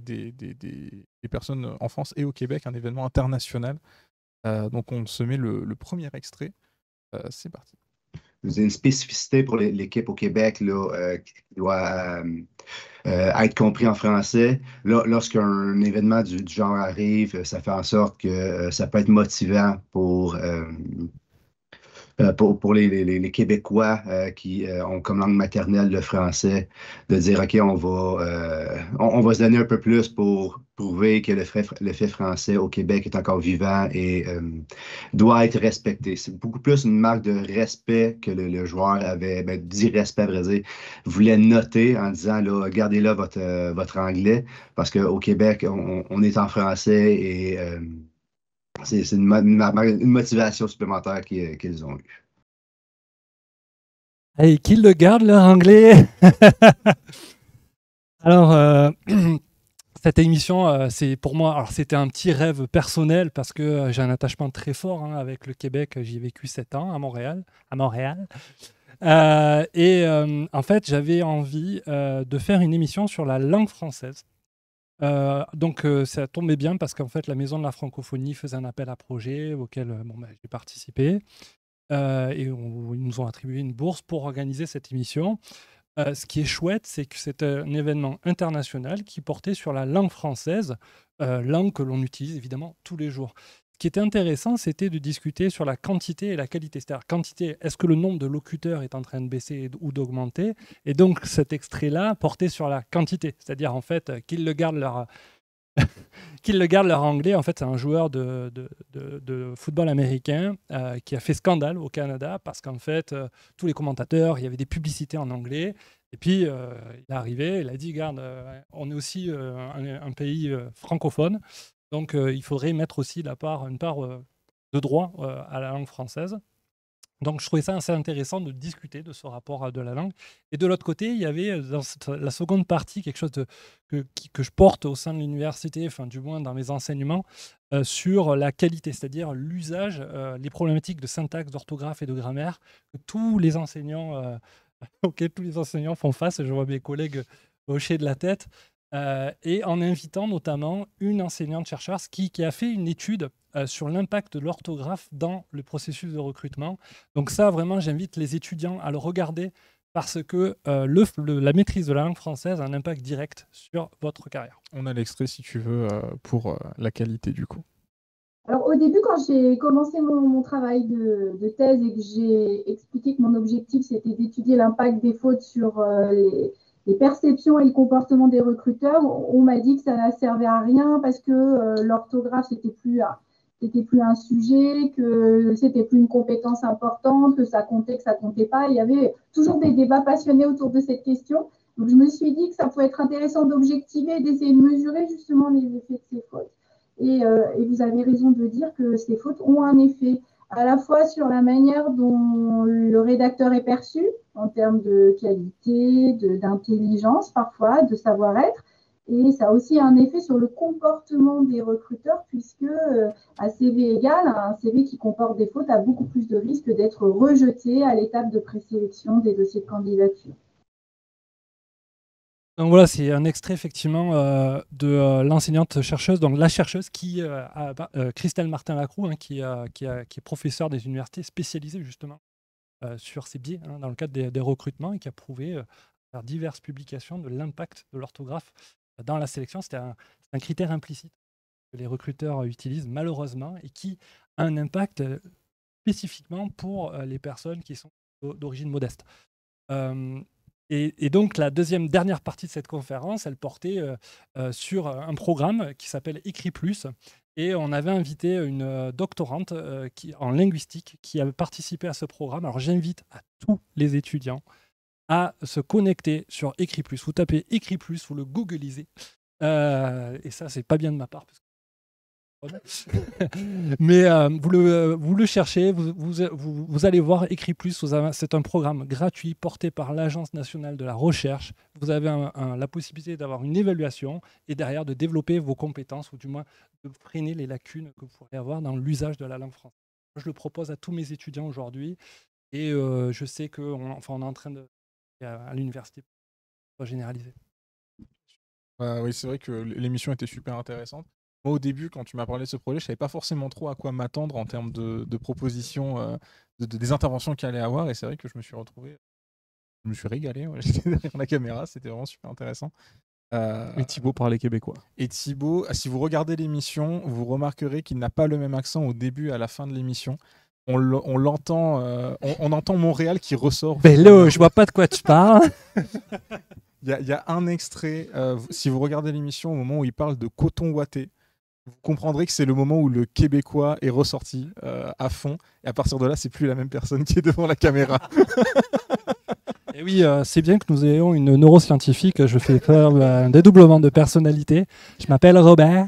des personnes en France et au Québec, un événement international. Donc on se met le premier extrait. C'est parti. Vous avez une spécificité pour l'équipe au Québec là, qui doit être compris en français. Lorsqu'un événement du genre arrive, ça fait en sorte que ça peut être motivant pour les Québécois qui ont comme langue maternelle le français, de dire, OK, on va se donner un peu plus pour prouver que le fait français au Québec est encore vivant et doit être respecté. C'est beaucoup plus une marque de respect que le joueur avait, d'irrespect, à vrai dire, voulait noter en disant, là, gardez là votre anglais, parce qu'au Québec, on est en français et c'est une motivation supplémentaire qu'ils ont eue. Et qu'ils le gardent leur anglais. Alors, cette émission, c'est pour moi, alors c'était un petit rêve personnel parce que j'ai un attachement très fort avec le Québec. J'y ai vécu 7 ans à Montréal. En fait, j'avais envie de faire une émission sur la langue française. Donc ça tombait bien parce qu'en fait la Maison de la Francophonie faisait un appel à projet auquel j'ai participé et ils nous ont attribué une bourse pour organiser cette émission. Ce qui est chouette, c'est que c'est un événement international qui portait sur la langue française, langue que l'on utilise évidemment tous les jours. Ce qui était intéressant, c'était de discuter sur la quantité et la qualité. C'est-à-dire, quantité, est-ce que le nombre de locuteurs est en train de baisser ou d'augmenter? Et donc, cet extrait-là portait sur la quantité. C'est-à-dire, en fait, qu'ils le gardent leur anglais. En fait, c'est un joueur de football américain qui a fait scandale au Canada parce qu'en fait, tous les commentateurs, il y avait des publicités en anglais. Et puis, il est arrivé, il a dit, regarde, on est aussi un pays francophone. Donc, il faudrait mettre aussi une part de droit à la langue française. Donc, je trouvais ça assez intéressant de discuter de ce rapport de la langue. Et de l'autre côté, il y avait dans la seconde partie quelque chose que je porte au sein de l'université, enfin du moins dans mes enseignements, sur la qualité, c'est-à-dire l'usage, les problématiques de syntaxe, d'orthographe et de grammaire que tous les enseignants, auxquels tous les enseignants font face. Je vois mes collègues hocher de la tête. Et en invitant notamment une enseignante-chercheur qui a fait une étude sur l'impact de l'orthographe dans le processus de recrutement. Donc ça, vraiment, j'invite les étudiants à le regarder parce que la maîtrise de la langue française a un impact direct sur votre carrière. On a l'extrait, si tu veux, pour la qualité du coup. Alors au début, quand j'ai commencé mon travail de thèse et que j'ai expliqué que mon objectif, c'était d'étudier l'impact des fautes sur les perceptions et le comportement des recruteurs, on m'a dit que ça ne servait à rien parce que l'orthographe, c'était plus un sujet, que c'était plus une compétence importante, que ça comptait pas. Il y avait toujours des débats passionnés autour de cette question. Donc, je me suis dit que ça pouvait être intéressant d'objectiver et d'essayer de mesurer justement les effets de ces fautes. Et vous avez raison de dire que ces fautes ont un effet à la fois sur la manière dont le rédacteur est perçu, en termes de qualité, d'intelligence parfois, de savoir-être, et ça a aussi un effet sur le comportement des recruteurs, puisque à CV égal, un CV qui comporte des fautes a beaucoup plus de risques d'être rejeté à l'étape de présélection des dossiers de candidature. Donc voilà, c'est un extrait effectivement de l'enseignante-chercheuse, donc la chercheuse Christelle Martin-Lacroux, qui est professeure des universités spécialisée justement sur ces biais dans le cadre des recrutements et qui a prouvé par diverses publications de l'impact de l'orthographe dans la sélection. C'est un critère implicite que les recruteurs utilisent malheureusement et qui a un impact spécifiquement pour les personnes qui sont d'origine modeste. Et donc la dernière partie de cette conférence, elle portait sur un programme qui s'appelle Écrit Plus. Et on avait invité une doctorante en linguistique qui avait participé à ce programme. Alors j'invite à tous les étudiants à se connecter sur Écrit Plus. Vous tapez Écrit Plus, vous le googlisez. Et ça, c'est pas bien de ma part. Mais vous le cherchez, vous allez voir Écrit Plus. C'est un programme gratuit porté par l'Agence nationale de la recherche. Vous avez la possibilité d'avoir une évaluation et derrière de développer vos compétences ou du moins de freiner les lacunes que vous pourriez avoir dans l'usage de la langue française. Je le propose à tous mes étudiants aujourd'hui et je sais qu'on est en train de à l'université généraliser. Oui, c'est vrai que l'émission était super intéressante. Moi, au début, quand tu m'as parlé de ce projet, je ne savais pas forcément trop à quoi m'attendre en termes de propositions, des interventions qu'il allait avoir. Et c'est vrai que je me suis retrouvé, je me suis régalé. Ouais. J'étais derrière la caméra, c'était vraiment super intéressant. Et Thibaut parlait québécois. Et Thibaut, si vous regardez l'émission, vous remarquerez qu'il n'a pas le même accent au début et à la fin de l'émission. On l'entend, on entend Montréal qui ressort. Ben là, je vois pas de quoi tu parles. Il y a un extrait, si vous regardez l'émission, au moment où il parle de coton ouaté, vous comprendrez que c'est le moment où le québécois est ressorti à fond. Et à partir de là, c'est plus la même personne qui est devant la caméra. Et oui, c'est bien que nous ayons une neuroscientifique. Je fais faire un dédoublement de personnalité. Je m'appelle Robert.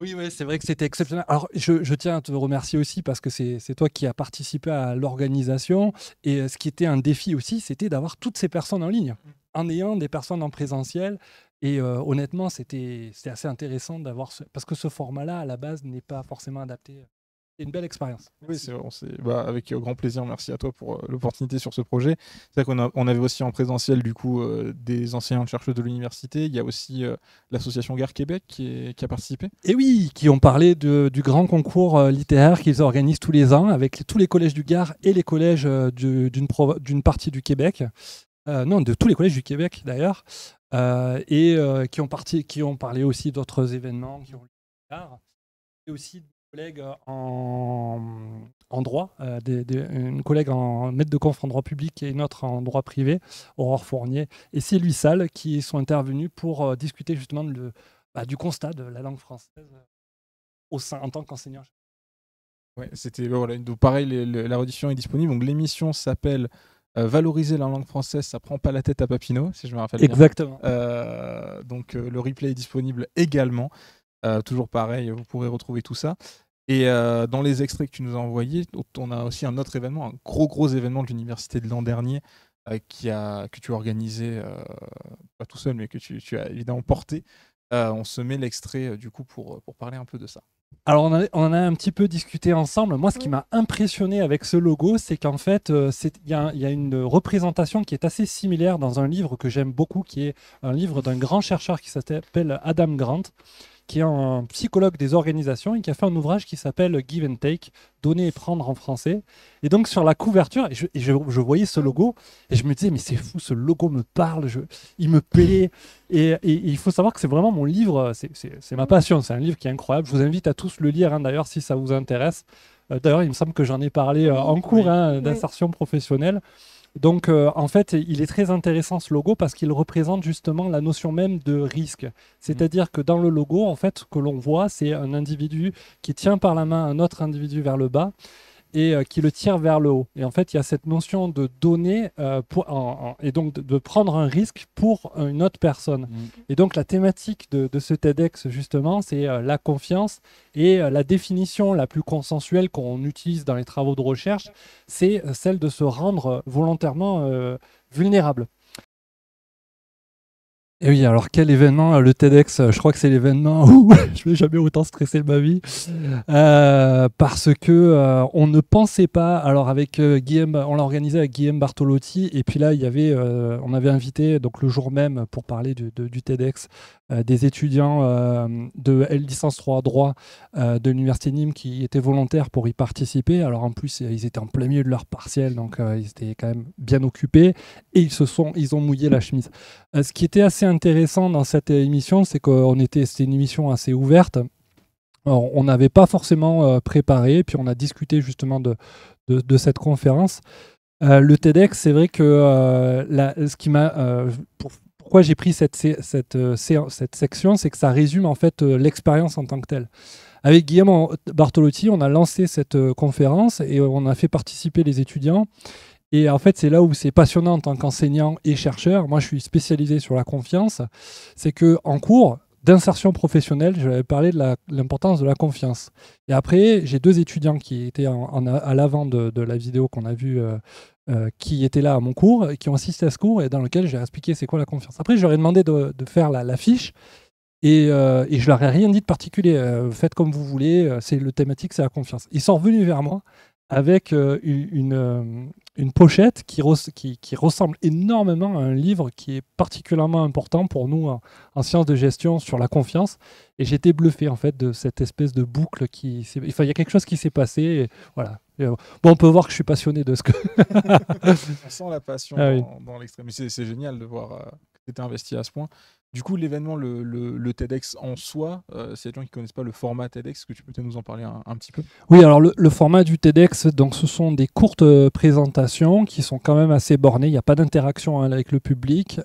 Oui, c'est vrai que c'était exceptionnel. Alors, je tiens à te remercier aussi parce que c'est toi qui as participé à l'organisation. Et ce qui était un défi aussi, c'était d'avoir toutes ces personnes en ligne, en ayant des personnes en présentiel. Et honnêtement, c'était assez intéressant d'avoir parce que ce format-là, à la base, n'est pas forcément adapté. C'est une belle expérience. Oui, c'est vrai. Avec grand plaisir. Merci à toi pour l'opportunité sur ce projet. C'est vrai qu'on avait aussi en présentiel du coup des enseignants-chercheurs de l'université. Il y a aussi l'association Gare Québec qui a participé. Et oui, qui ont parlé du grand concours littéraire qu'ils organisent tous les ans avec tous les collèges du Gard et les collèges d'une partie du Québec. Non, de tous les collèges du Québec d'ailleurs. Et qui ont parlé aussi d'autres événements qui ont eu et aussi des collègues en droit, une collègue en maître de conf en droit public et une autre en droit privé, Aurore Fournier et Sylvie Salle, qui sont intervenus pour discuter justement du constat de la langue française en tant qu'enseignant. Ouais, c'était pareil, la rediffusion est disponible. Donc l'émission s'appelle Valoriser la langue française, ça prend pas la tête à Papineau, si je me rappelle bien. Exactement. Donc le replay est disponible également. Toujours pareil, vous pourrez retrouver tout ça. Et dans les extraits que tu nous as envoyés, on a aussi un autre événement, un gros événement de l'université de l'an dernier que tu as organisé, pas tout seul, mais que tu as évidemment porté. On se met l'extrait du coup pour parler un peu de ça. Alors on a un petit peu discuté ensemble. Moi, ce qui m'a impressionné avec ce logo, c'est qu'en fait, il y a une représentation qui est assez similaire dans un livre que j'aime beaucoup, qui est un livre d'un grand chercheur qui s'appelle Adam Grant, qui est un psychologue des organisations et qui a fait un ouvrage qui s'appelle Give and Take, donner et prendre en français. Et donc sur la couverture, je voyais ce logo et je me disais mais c'est fou, ce logo me parle, il me plaît. Et il faut savoir que c'est vraiment mon livre, c'est ma passion, c'est un livre qui est incroyable. Je vous invite à tous le lire d'ailleurs si ça vous intéresse. D'ailleurs il me semble que j'en ai parlé en cours d'insertion professionnelle. Donc, en fait, il est très intéressant ce logo parce qu'il représente justement la notion même de risque. C'est-à-dire que dans le logo, en fait, ce que l'on voit, c'est un individu qui tient par la main un autre individu vers le bas et qui le tire vers le haut. Et en fait, il y a cette notion de donner et donc de prendre un risque pour une autre personne. Et donc, la thématique de ce TEDx, justement, c'est la confiance et la définition la plus consensuelle qu'on utilise dans les travaux de recherche, c'est celle de se rendre volontairement vulnérable. Et oui, alors quel événement, le TEDx, je crois que c'est l'événement où je ne vais jamais autant stresser de ma vie. Parce que on ne pensait pas, alors avec Guillaume, on l'a organisé avec Guillaume Bartolotti, et puis là, on avait invité donc, le jour même pour parler du TEDx des étudiants de licence 3 droit de l'Université Nîmes qui étaient volontaires pour y participer. Alors en plus, ils étaient en plein milieu de leur partiel, donc ils étaient quand même bien occupés, et ils ont mouillé la chemise. Ce qui était assez intéressant dans cette émission, c'est c'était une émission assez ouverte. Alors, on n'avait pas forcément préparé, puis on a discuté justement de cette conférence. Le TEDx, c'est vrai que ce qui m'a... pourquoi j'ai pris cette section, c'est que ça résume en fait l'expérience en tant que telle. Avec Guillaume Bartolotti, on a lancé cette conférence et on a fait participer les étudiants. Et en fait, c'est là où c'est passionnant en tant qu'enseignant et chercheur. Moi, je suis spécialisé sur la confiance. C'est qu'en cours d'insertion professionnelle, je vais parler de l'importance de la confiance. Et après, j'ai 2 étudiants qui étaient à l'avant de la vidéo qu'on a vue, qui étaient là à mon cours, qui ont assisté à ce cours et dans lequel j'ai expliqué c'est quoi la confiance. Après, je leur ai demandé de faire la fiche. Et je leur ai rien dit de particulier. Faites comme vous voulez. Le thématique, c'est la confiance. Ils sont revenus vers moi avec une pochette qui ressemble énormément à un livre qui est particulièrement important pour nous en sciences de gestion sur la confiance. Et j'étais bluffé en fait de cette espèce de boucle il y a quelque chose qui s'est passé. Et voilà. Bon, on peut voir que je suis passionné de ce que. On sent la passion oui. dans l'extrême. Mais c'est génial de voir que tu étais investi à ce point. Du coup, l'événement, le TEDx en soi, s'il y a des gens qui ne connaissent pas le format TEDx, est-ce que tu peux peut-être nous en parler un petit peu ? Oui, alors le format du TEDx, donc, ce sont des courtes présentations qui sont quand même assez bornées. Il n'y a pas d'interaction avec le public.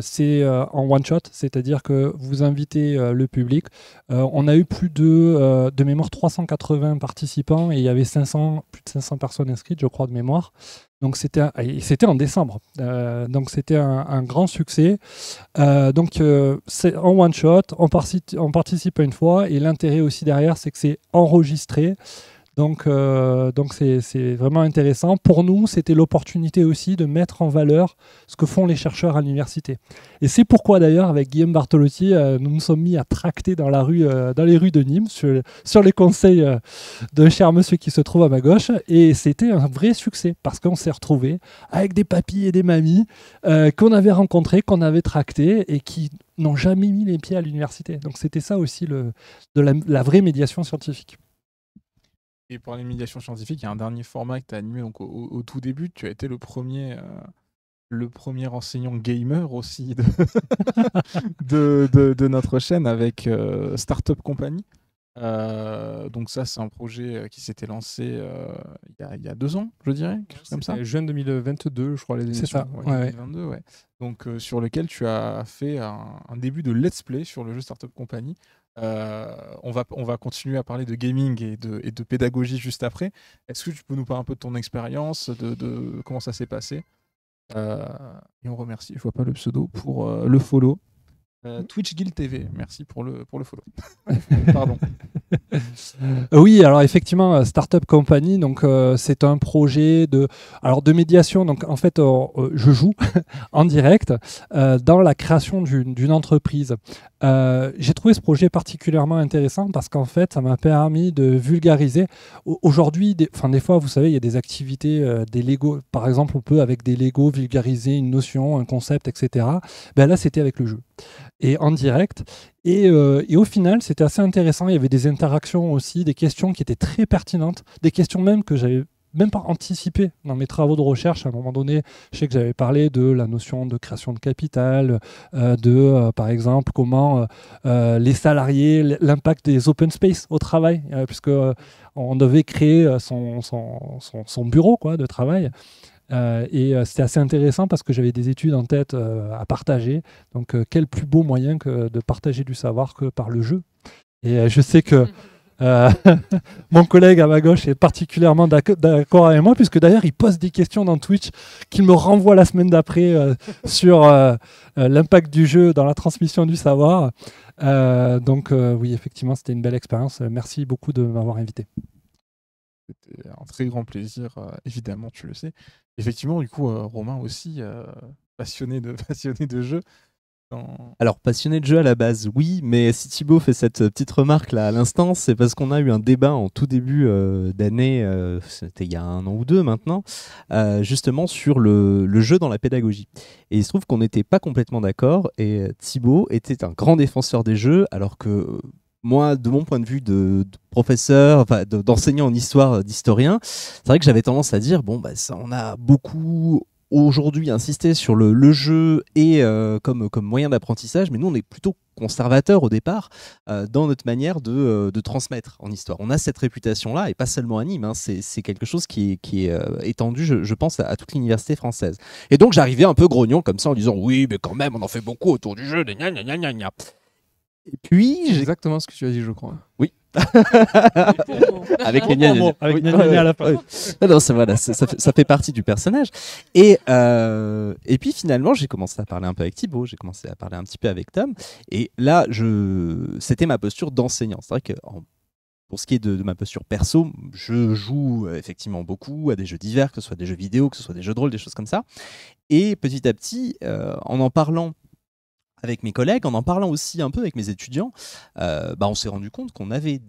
C'est en one-shot, c'est-à-dire que vous invitez le public. On a eu plus de mémoire 380 participants et il y avait plus de 500 personnes inscrites, je crois, de mémoire. Donc c'était en décembre, donc c'était un grand succès. C'est en one shot, on participe à une fois et l'intérêt aussi derrière, c'est que c'est enregistré. Donc c'est vraiment intéressant. Pour nous, c'était l'opportunité aussi de mettre en valeur ce que font les chercheurs à l'université. Et c'est pourquoi d'ailleurs, avec Guillaume Bartolotti, nous nous sommes mis à tracter dans les rues de Nîmes, sur les conseils d'un cher monsieur qui se trouve à ma gauche. Et c'était un vrai succès, parce qu'on s'est retrouvés avec des papis et des mamies qu'on avait rencontrés, qu'on avait tractés et qui n'ont jamais mis les pieds à l'université. Donc c'était ça aussi la vraie médiation scientifique. Et pour les médiations scientifiques, il y a un dernier format que tu as animé donc, au tout début. Tu as été le premier enseignant gamer aussi de notre chaîne avec Startup Company. Donc ça, c'est un projet qui s'était lancé il y a 2 ans, je dirais, quelque chose comme ça. Juin 2022, je crois, les émissions. C'est ça, ouais. 2022, ouais. Donc sur lequel tu as fait un début de let's play sur le jeu Startup Company. On va continuer à parler de gaming et de pédagogie juste après. Est-ce que tu peux nous parler un peu de ton expérience, de comment ça s'est passé et on remercie, je vois pas le pseudo, pour le follow. Twitch Guild TV, merci pour le follow. Pardon. Oui, alors effectivement, Startup Company, donc c'est un projet de médiation. Donc en fait, je joue en direct dans la création d'une entreprise. J'ai trouvé ce projet particulièrement intéressant parce qu'en fait, ça m'a permis de vulgariser. Aujourd'hui, des fois, vous savez, il y a des activités, des Lego. Par exemple, on peut avec des Lego vulgariser une notion, un concept, etc. Ben là, c'était avec le jeu et en direct. Et au final, c'était assez intéressant. Il y avait des interactions aussi, des questions qui étaient très pertinentes, des questions même que j'avais même pas anticipé dans mes travaux de recherche. À un moment donné, je sais que j'avais parlé de la notion de création de capital, par exemple, comment les salariés, l'impact des open space au travail, puisque on devait créer son bureau de travail. Et c'était assez intéressant parce que j'avais des études en tête à partager. Donc, quel plus beau moyen que de partager du savoir que par le jeu. Et je sais que mon collègue à ma gauche est particulièrement d'accord avec moi, puisque d'ailleurs, il pose des questions dans Twitch qu'il me renvoie la semaine d'après sur l'impact du jeu dans la transmission du savoir. Oui, effectivement, c'était une belle expérience. Merci beaucoup de m'avoir invité. C'était un très grand plaisir, évidemment, tu le sais. Effectivement, du coup, Romain aussi, passionné de jeux. Alors, passionné de jeu à la base, oui, mais si Thibaut fait cette petite remarque là à l'instant, c'est parce qu'on a eu un débat en tout début d'année, c'était il y a 1 an ou 2 maintenant, justement sur le jeu dans la pédagogie. Et il se trouve qu'on n'était pas complètement d'accord, et Thibaut était un grand défenseur des jeux, alors que moi, de mon point de vue de professeur, enfin, d'enseignant en histoire, d'historien, c'est vrai que j'avais tendance à dire, bon, bah, ça, on a beaucoup aujourd'hui insisté sur le jeu et comme moyen d'apprentissage, mais nous, on est plutôt conservateur au départ dans notre manière de transmettre en histoire. On a cette réputation-là, et pas seulement à Nîmes, hein, c'est quelque chose qui est étendu, je pense, à toute l'université française. Et donc, j'arrivais un peu grognon comme ça en disant, oui, mais quand même, on en fait beaucoup autour du jeu, gna gna gna gna gna. Et puis, C'est exactement ce que tu as dit, je crois. Oui. Avec les gna gna gna. Avec gna gna gna à la fin. Non, voilà, ça fait partie du personnage. Et puis finalement, j'ai commencé à parler un peu avec Thibaut, j'ai commencé à parler un petit peu avec Tom. Et là, c'était ma posture d'enseignant. C'est vrai que pour ce qui est de ma posture perso, je joue effectivement beaucoup à des jeux divers, que ce soit des jeux vidéo, que ce soit des jeux de rôle, des choses comme ça. Et petit à petit, en parlant avec mes collègues, en parlant aussi un peu avec mes étudiants, on s'est rendu compte qu'on avait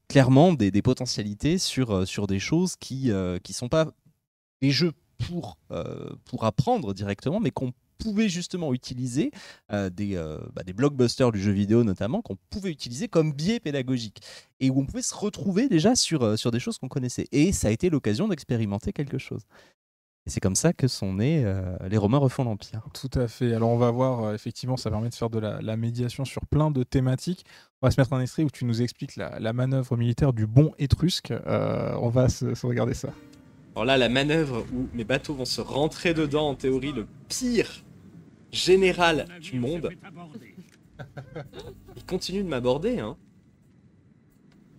clairement des potentialités sur des choses qui sont pas des jeux pour apprendre directement, mais qu'on pouvait justement utiliser, des blockbusters du jeu vidéo notamment, qu'on pouvait utiliser comme biais pédagogique, et où on pouvait se retrouver déjà sur des choses qu'on connaissait. Et ça a été l'occasion d'expérimenter quelque chose. Et c'est comme ça que sont nés les Romains refont l'Empire. Tout à fait. Alors on va voir, effectivement, ça permet de faire de la médiation sur plein de thématiques. On va se mettre un extrait où tu nous expliques la manœuvre militaire du bon étrusque. On va se regarder ça. Alors là, la manœuvre où mes bateaux vont se rentrer dedans, en théorie, le pire général du monde. Il continue de m'aborder, hein.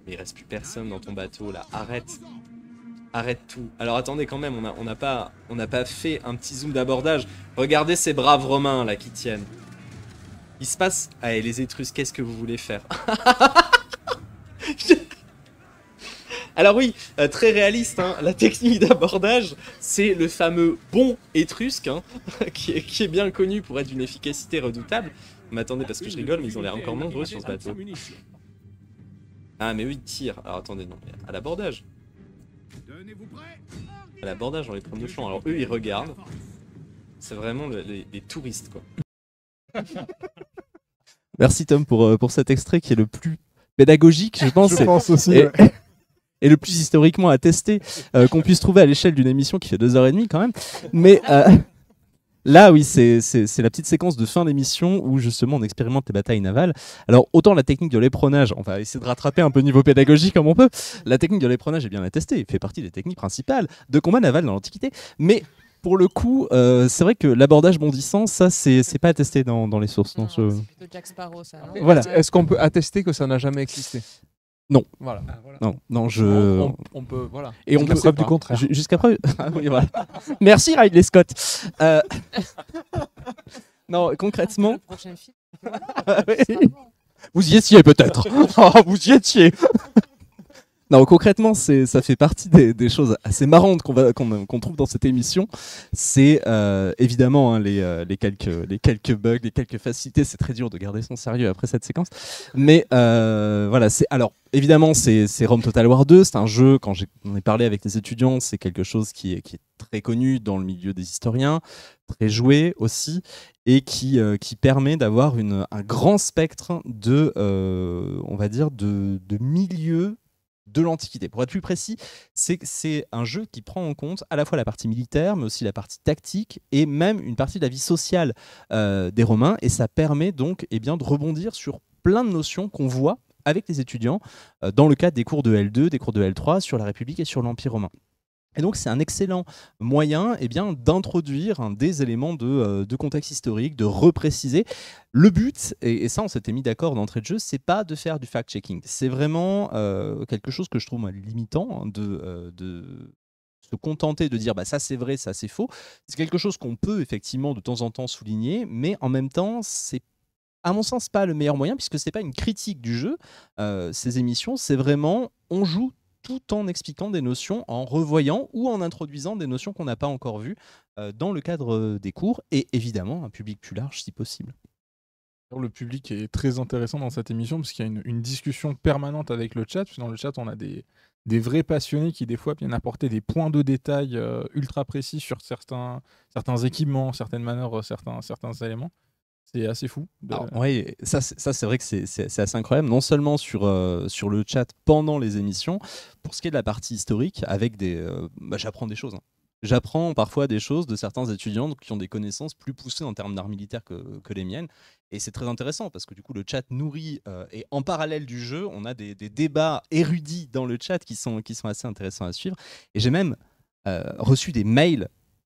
Mais il reste plus personne dans ton bateau, là. Arrête tout. Alors attendez quand même, on n'a pas fait un petit zoom d'abordage. Regardez ces braves Romains là qui tiennent. Il se passe... Allez les Étrusques, qu'est-ce que vous voulez faire? Alors oui, très réaliste, hein, la technique d'abordage, c'est le fameux bon étrusque, hein, qui est bien connu pour être d'une efficacité redoutable. Mais attendez, parce que je rigole, mais ils ont l'air encore nombreux sur ce bateau. Ah mais eux ils tirent. Alors attendez, non, à l'abordage. À l'abordage dans les premiers champs. Alors eux ils regardent. C'est vraiment les touristes quoi. Merci Tom pour cet extrait qui est le plus pédagogique, je pense. Je pense aussi. Et le plus historiquement attesté qu'on puisse trouver à l'échelle d'une émission qui fait 2h30 quand même. Mais là, oui, c'est la petite séquence de fin d'émission où justement on expérimente les batailles navales. Alors autant la technique de l'éperonnage, on va essayer de rattraper un peu niveau pédagogique comme on peut. La technique de l'éperonnage est bien attestée, fait partie des techniques principales de combat naval dans l'Antiquité. Mais pour le coup, c'est vrai que l'abordage bondissant, ça c'est pas attesté dans les sources. Non, c'est plutôt Jack Sparrow, ça. Non voilà. Est-ce qu'on peut attester que ça n'a jamais existé? Non. Voilà. Non, on peut, voilà. Et on peut preuve du contraire. Jusqu'à preuve. Oui, voilà. Merci Ridley Scott. Non, concrètement. Le prochain film. Vous y étiez peut-être. Vous y étiez. Non, concrètement, ça fait partie des choses assez marrantes qu'on trouve dans cette émission. C'est évidemment hein, les quelques bugs, les quelques facilités. C'est très dur de garder son sérieux après cette séquence. Mais voilà, alors évidemment, c'est Rome Total War 2. C'est un jeu, quand j'en ai parlé avec les étudiants, c'est quelque chose qui est très connu dans le milieu des historiens, très joué aussi, et qui permet d'avoir un grand spectre on va dire, de milieux de l'Antiquité. Pour être plus précis, c'est un jeu qui prend en compte à la fois la partie militaire, mais aussi la partie tactique et même une partie de la vie sociale des Romains. Et ça permet donc de rebondir sur plein de notions qu'on voit avec les étudiants dans le cadre des cours de L2, des cours de L3 sur la République et sur l'Empire romain. Et donc, c'est un excellent moyen d'introduire des éléments de contexte historique, de repréciser. Le but, et ça, on s'était mis d'accord d'entrée de jeu, c'est pas de faire du fact-checking. C'est vraiment quelque chose que je trouve limitant de se contenter de dire ça c'est vrai, ça c'est faux. C'est quelque chose qu'on peut effectivement de temps en temps souligner, mais en même temps, c'est à mon sens pas le meilleur moyen, puisque c'est pas une critique du jeu. Ces émissions, c'est vraiment on joue tout en expliquant des notions, en revoyant ou en introduisant des notions qu'on n'a pas encore vues dans le cadre des cours, et évidemment un public plus large si possible. Le public est très intéressant dans cette émission parce qu'il y a une discussion permanente avec le chat. Dans le chat, on a des vrais passionnés qui, des fois, viennent apporter des points de détail ultra précis sur certains équipements, certaines manœuvres, certains éléments. C'est assez fou. Oui, ça c'est vrai que c'est assez incroyable, non seulement sur le chat pendant les émissions, pour ce qui est de la partie historique, avec j'apprends des choses. J'apprends parfois des choses de certains étudiants qui ont des connaissances plus poussées en termes d'art militaire que les miennes. Et c'est très intéressant parce que du coup, le chat nourrit et en parallèle du jeu, on a des débats érudits dans le chat qui sont assez intéressants à suivre. Et j'ai même reçu des mails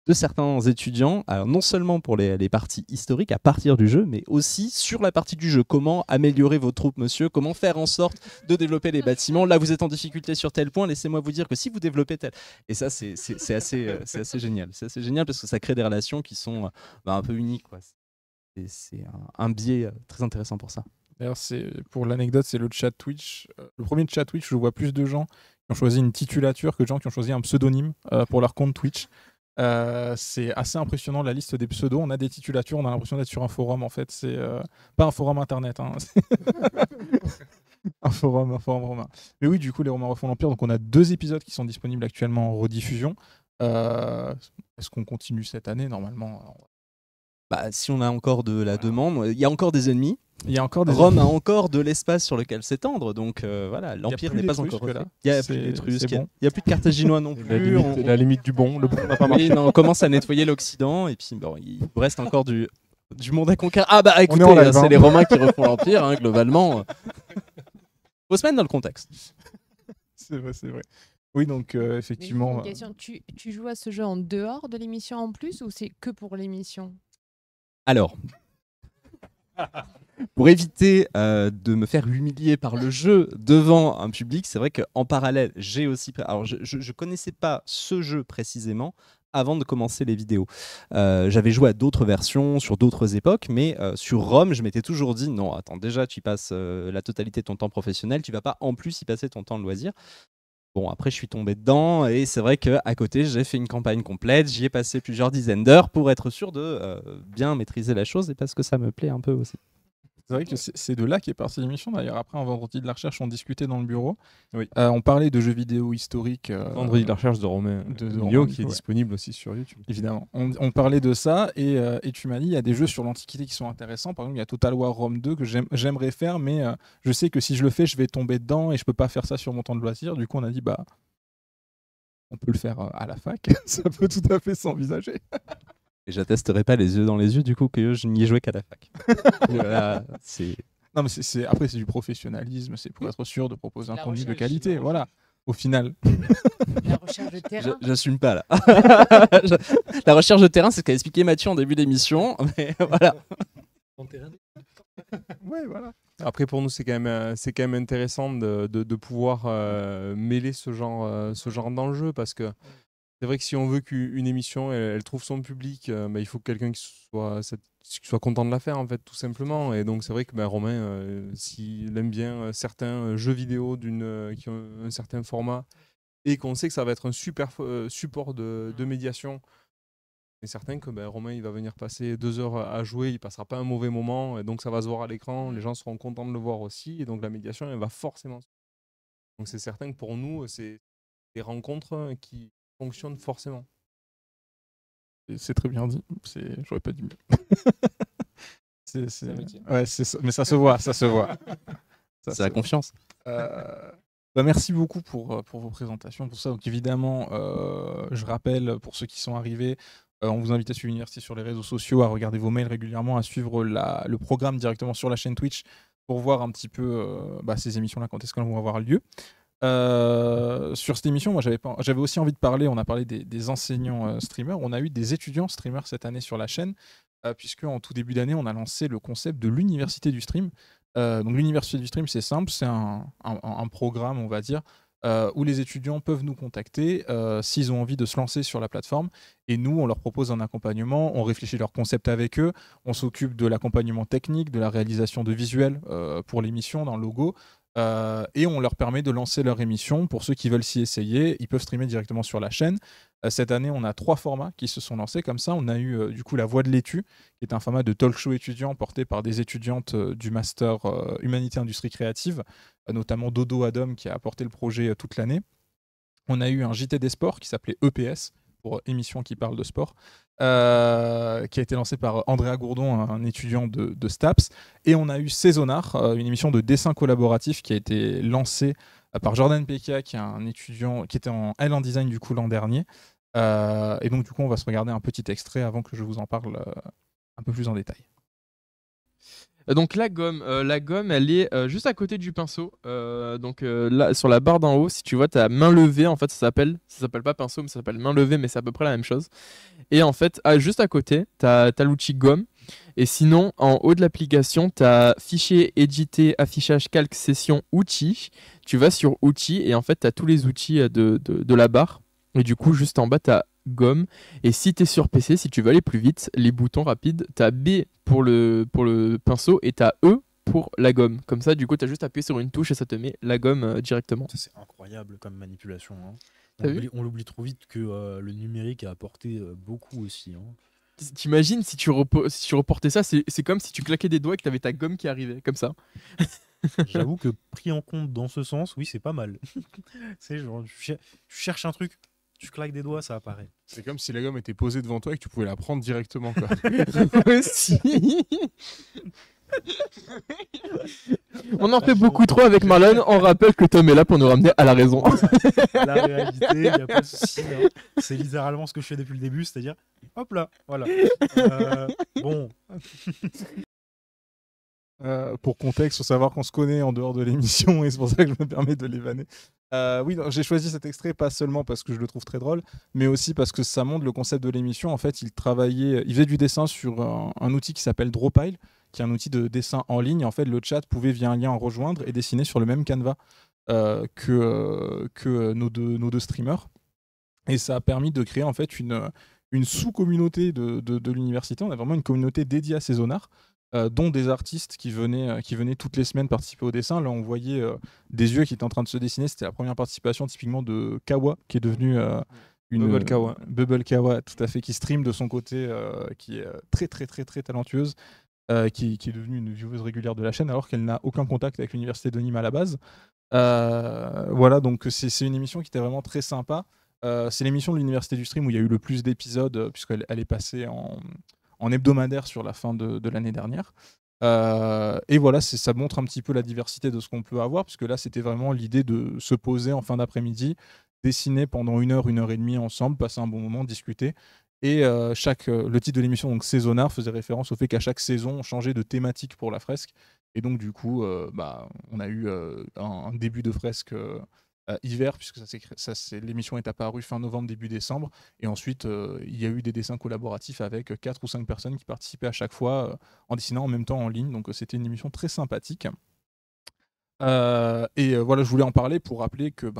de certains étudiants, alors non seulement pour les parties historiques à partir du jeu, mais aussi sur la partie du jeu. Comment améliorer vos troupes, monsieur? Comment faire en sorte de développer les bâtiments? Là, vous êtes en difficulté sur tel point, laissez-moi vous dire que si vous développez tel... Et ça, c'est assez génial. C'est assez génial parce que ça crée des relations qui sont un peu uniques, quoi. C'est un biais très intéressant pour ça. D'ailleurs, pour l'anecdote, c'est le chat Twitch. Le premier chat Twitch, je vois plus de gens qui ont choisi une titulature que de gens qui ont choisi un pseudonyme pour leur compte Twitch. C'est assez impressionnant la liste des pseudos. On a des titulatures, on a l'impression d'être sur un forum en fait. C'est pas un forum internet. Hein. un forum romain. Mais oui, du coup, les Romains refont l'Empire. Donc on a 2 épisodes qui sont disponibles actuellement en rediffusion. Est-ce qu'on continue cette année normalement? Si on a encore de la demande, il y a encore des ennemis. Rome a encore de l'espace sur lequel s'étendre, donc voilà, l'Empire n'est pas encore refait. Il n'y a plus d'Étrusques, il n'y a plus de Carthaginois non plus. La limite du bon, le bon n'a pas marché. On commence à nettoyer l'Occident, et puis il reste encore du monde à conquérir. Ah bah écoutez, c'est les Romains qui refont l'Empire, hein, globalement. Faut se mettre dans le contexte. C'est vrai. Oui, donc effectivement... Une question, tu joues à ce jeu en dehors de l'émission en plus, ou c'est que pour l'émission? Alors... Pour éviter de me faire humilier par le jeu devant un public, c'est vrai qu'en parallèle, j'ai aussi... Alors, je ne connaissais pas ce jeu précisément avant de commencer les vidéos. J'avais joué à d'autres versions sur d'autres époques, mais sur Rome, je m'étais toujours dit, non, attends, déjà, tu y passes la totalité de ton temps professionnel, tu ne vas pas en plus y passer ton temps de loisir. Bon, après, je suis tombé dedans et c'est vrai qu'à côté, j'ai fait une campagne complète. J'y ai passé plusieurs dizaines d'heures pour être sûr de bien maîtriser la chose et parce que ça me plaît un peu aussi. C'est vrai que c'est de là qu'est partie l'émission. D'ailleurs, après, en vendredi de la recherche, on discutait dans le bureau. Oui. On parlait de jeux vidéo historiques. Vendredi de la recherche de Romain Millau, qui est disponible aussi sur YouTube. Évidemment. On parlait de ça et tu m'as dit il y a des jeux sur l'Antiquité qui sont intéressants. Par exemple, il y a Total War Rome 2 que j'aimerais faire, mais je sais que si je le fais, je vais tomber dedans et je peux pas faire ça sur mon temps de loisir. Du coup, on a dit on peut le faire à la fac. Ça peut tout à fait s'envisager. Et j'attesterai pas les yeux dans les yeux du coup que je n'y ai joué qu'à la fac. Voilà, non mais après c'est du professionnalisme, c'est pour être sûr de proposer un contenu de qualité, voilà. Au final. La recherche de terrain. J'assume pas là. La recherche de terrain, c'est ce qu'a expliqué Mathieu en début d'émission, mais voilà. Ouais, voilà. Après pour nous c'est quand même intéressant de pouvoir mêler ce genre d'enjeu parce que c'est vrai que si on veut qu'une émission elle trouve son public, il faut quelqu'un qui soit content de la faire en fait tout simplement. Et donc c'est vrai que Romain, s'il aime bien certains jeux vidéo qui ont un certain format et qu'on sait que ça va être un super support de médiation, c'est certain que Romain il va venir passer 2 heures à jouer, il passera pas un mauvais moment et donc ça va se voir à l'écran, les gens seront contents de le voir aussi et donc la médiation elle va forcément. Donc c'est certain que pour nous c'est des rencontres qui fonctionne forcément. C'est très bien dit. J'aurais pas dit mieux. Ouais, mais ça se voit, ça se voit. C'est la confiance. Merci beaucoup pour vos présentations, pour ça. Donc évidemment, je rappelle pour ceux qui sont arrivés, on vous invite à suivre l'université sur les réseaux sociaux, à regarder vos mails régulièrement, à suivre le programme directement sur la chaîne Twitch pour voir un petit peu ces émissions-là, quand est-ce qu'elles vont avoir lieu. Sur cette émission, moi j'avais aussi envie de parler, on a parlé des enseignants streamers, on a eu des étudiants streamers cette année sur la chaîne, puisque en tout début d'année on a lancé le concept de l'université du stream. Donc l'université du stream c'est simple, c'est un programme on va dire où les étudiants peuvent nous contacter s'ils ont envie de se lancer sur la plateforme et nous on leur propose un accompagnement, on réfléchit leur concept avec eux, on s'occupe de l'accompagnement technique, de la réalisation de visuels pour l'émission, dans le logo. Et on leur permet de lancer leur émission. Pour ceux qui veulent s'y essayer, ils peuvent streamer directement sur la chaîne. Cette année, on a 3 formats qui se sont lancés comme ça. On a eu du coup La Voix de l'étu, qui est un format de talk show étudiant porté par des étudiantes du master Humanité Industrie Créative, notamment Dodo Adam qui a porté le projet toute l'année. On a eu un JT des sports qui s'appelait EPS, pour émission qui parle de sport, qui a été lancé par Andrea Gourdon, un étudiant de STAPS. Et on a eu Saisonard, une émission de dessin collaboratif qui a été lancée par Jordan Pekia, qui est un étudiant qui était en L en design du coup l'an dernier. Et donc du coup on va se regarder un petit extrait avant que je vous en parle un peu plus en détail. Donc la gomme, elle est juste à côté du pinceau. Donc là, sur la barre d'en haut, si tu vois, tu as main levée, en fait, ça s'appelle pas pinceau, mais ça s'appelle main levée, mais c'est à peu près la même chose. Et en fait, juste à côté, tu as l'outil gomme. Et sinon, en haut de l'application, tu as fichier, éditer, affichage, calque, session, outils. Tu vas sur outils et en fait, tu as tous les outils de la barre. Et du coup, juste en bas, tu as gomme. Et si tu es sur PC, si tu veux aller plus vite, les boutons rapides, tu as B pour le pinceau et tu as E pour la gomme. Comme ça, du coup, tu as juste appuyé sur une touche et ça te met la gomme directement. Ça, c'est incroyable comme manipulation. Hein. T'as vu ? On l'oublie trop vite que le numérique a apporté beaucoup aussi. Hein. T'imagines si tu reportais ça, c'est comme si tu claquais des doigts et que tu avais ta gomme qui arrivait, comme ça. J'avoue que pris en compte dans ce sens, oui, c'est pas mal. C'est genre, tu cherches un truc, tu claques des doigts, ça apparaît. C'est comme si la gomme était posée devant toi et que tu pouvais la prendre directement. Quoi. Si. On en fait beaucoup trop avec Marlon. On rappelle que Tom est là pour nous ramener à la raison. La réalité, il n'y a pas de souci. Hein. C'est littéralement ce que je fais depuis le début, c'est-à-dire, hop là, voilà. Bon. Pour contexte, il faut savoir qu'on se connaît en dehors de l'émission et c'est pour ça que je me permets de les vanner. Oui, j'ai choisi cet extrait pas seulement parce que je le trouve très drôle, mais aussi parce que ça montre le concept de l'émission. En fait, il faisait du dessin sur un outil qui s'appelle Drawpile, qui est un outil de dessin en ligne. En fait, le chat pouvait via un lien en rejoindre et dessiner sur le même canevas que nos deux streamers. Et ça a permis de créer en fait une sous-communauté de l'université. On a vraiment une communauté dédiée à Saisonard. Dont des artistes qui venaient toutes les semaines participer au dessin. Là, on voyait des yeux qui étaient en train de se dessiner. C'était la première participation typiquement de Kawa, qui est devenue Bubble Kawa. Bubble Kawa, tout à fait, qui stream de son côté, qui est très, très, très, très talentueuse, qui est devenue une vieweuse régulière de la chaîne, alors qu'elle n'a aucun contact avec l'université de Nîmes à la base. Voilà, donc c'est une émission qui était vraiment très sympa. C'est l'émission de l'université du stream où il y a eu le plus d'épisodes, puisqu'elle est passée en hebdomadaire sur la fin de l'année dernière. Et voilà, ça montre un petit peu la diversité de ce qu'on peut avoir, puisque là, c'était vraiment l'idée de se poser en fin d'après-midi, dessiner pendant 1 heure, 1 heure et demie ensemble, passer un bon moment, discuter. Et le titre de l'émission, donc Saisonard, faisait référence au fait qu'à chaque saison, on changeait de thématique pour la fresque. Et donc, du coup, on a eu un début de fresque hiver, puisque l'émission est apparue fin novembre, début décembre. Et ensuite, il y a eu des dessins collaboratifs avec 4 ou 5 personnes qui participaient à chaque fois en dessinant en même temps en ligne. Donc, c'était une émission très sympathique. Voilà, je voulais en parler pour rappeler que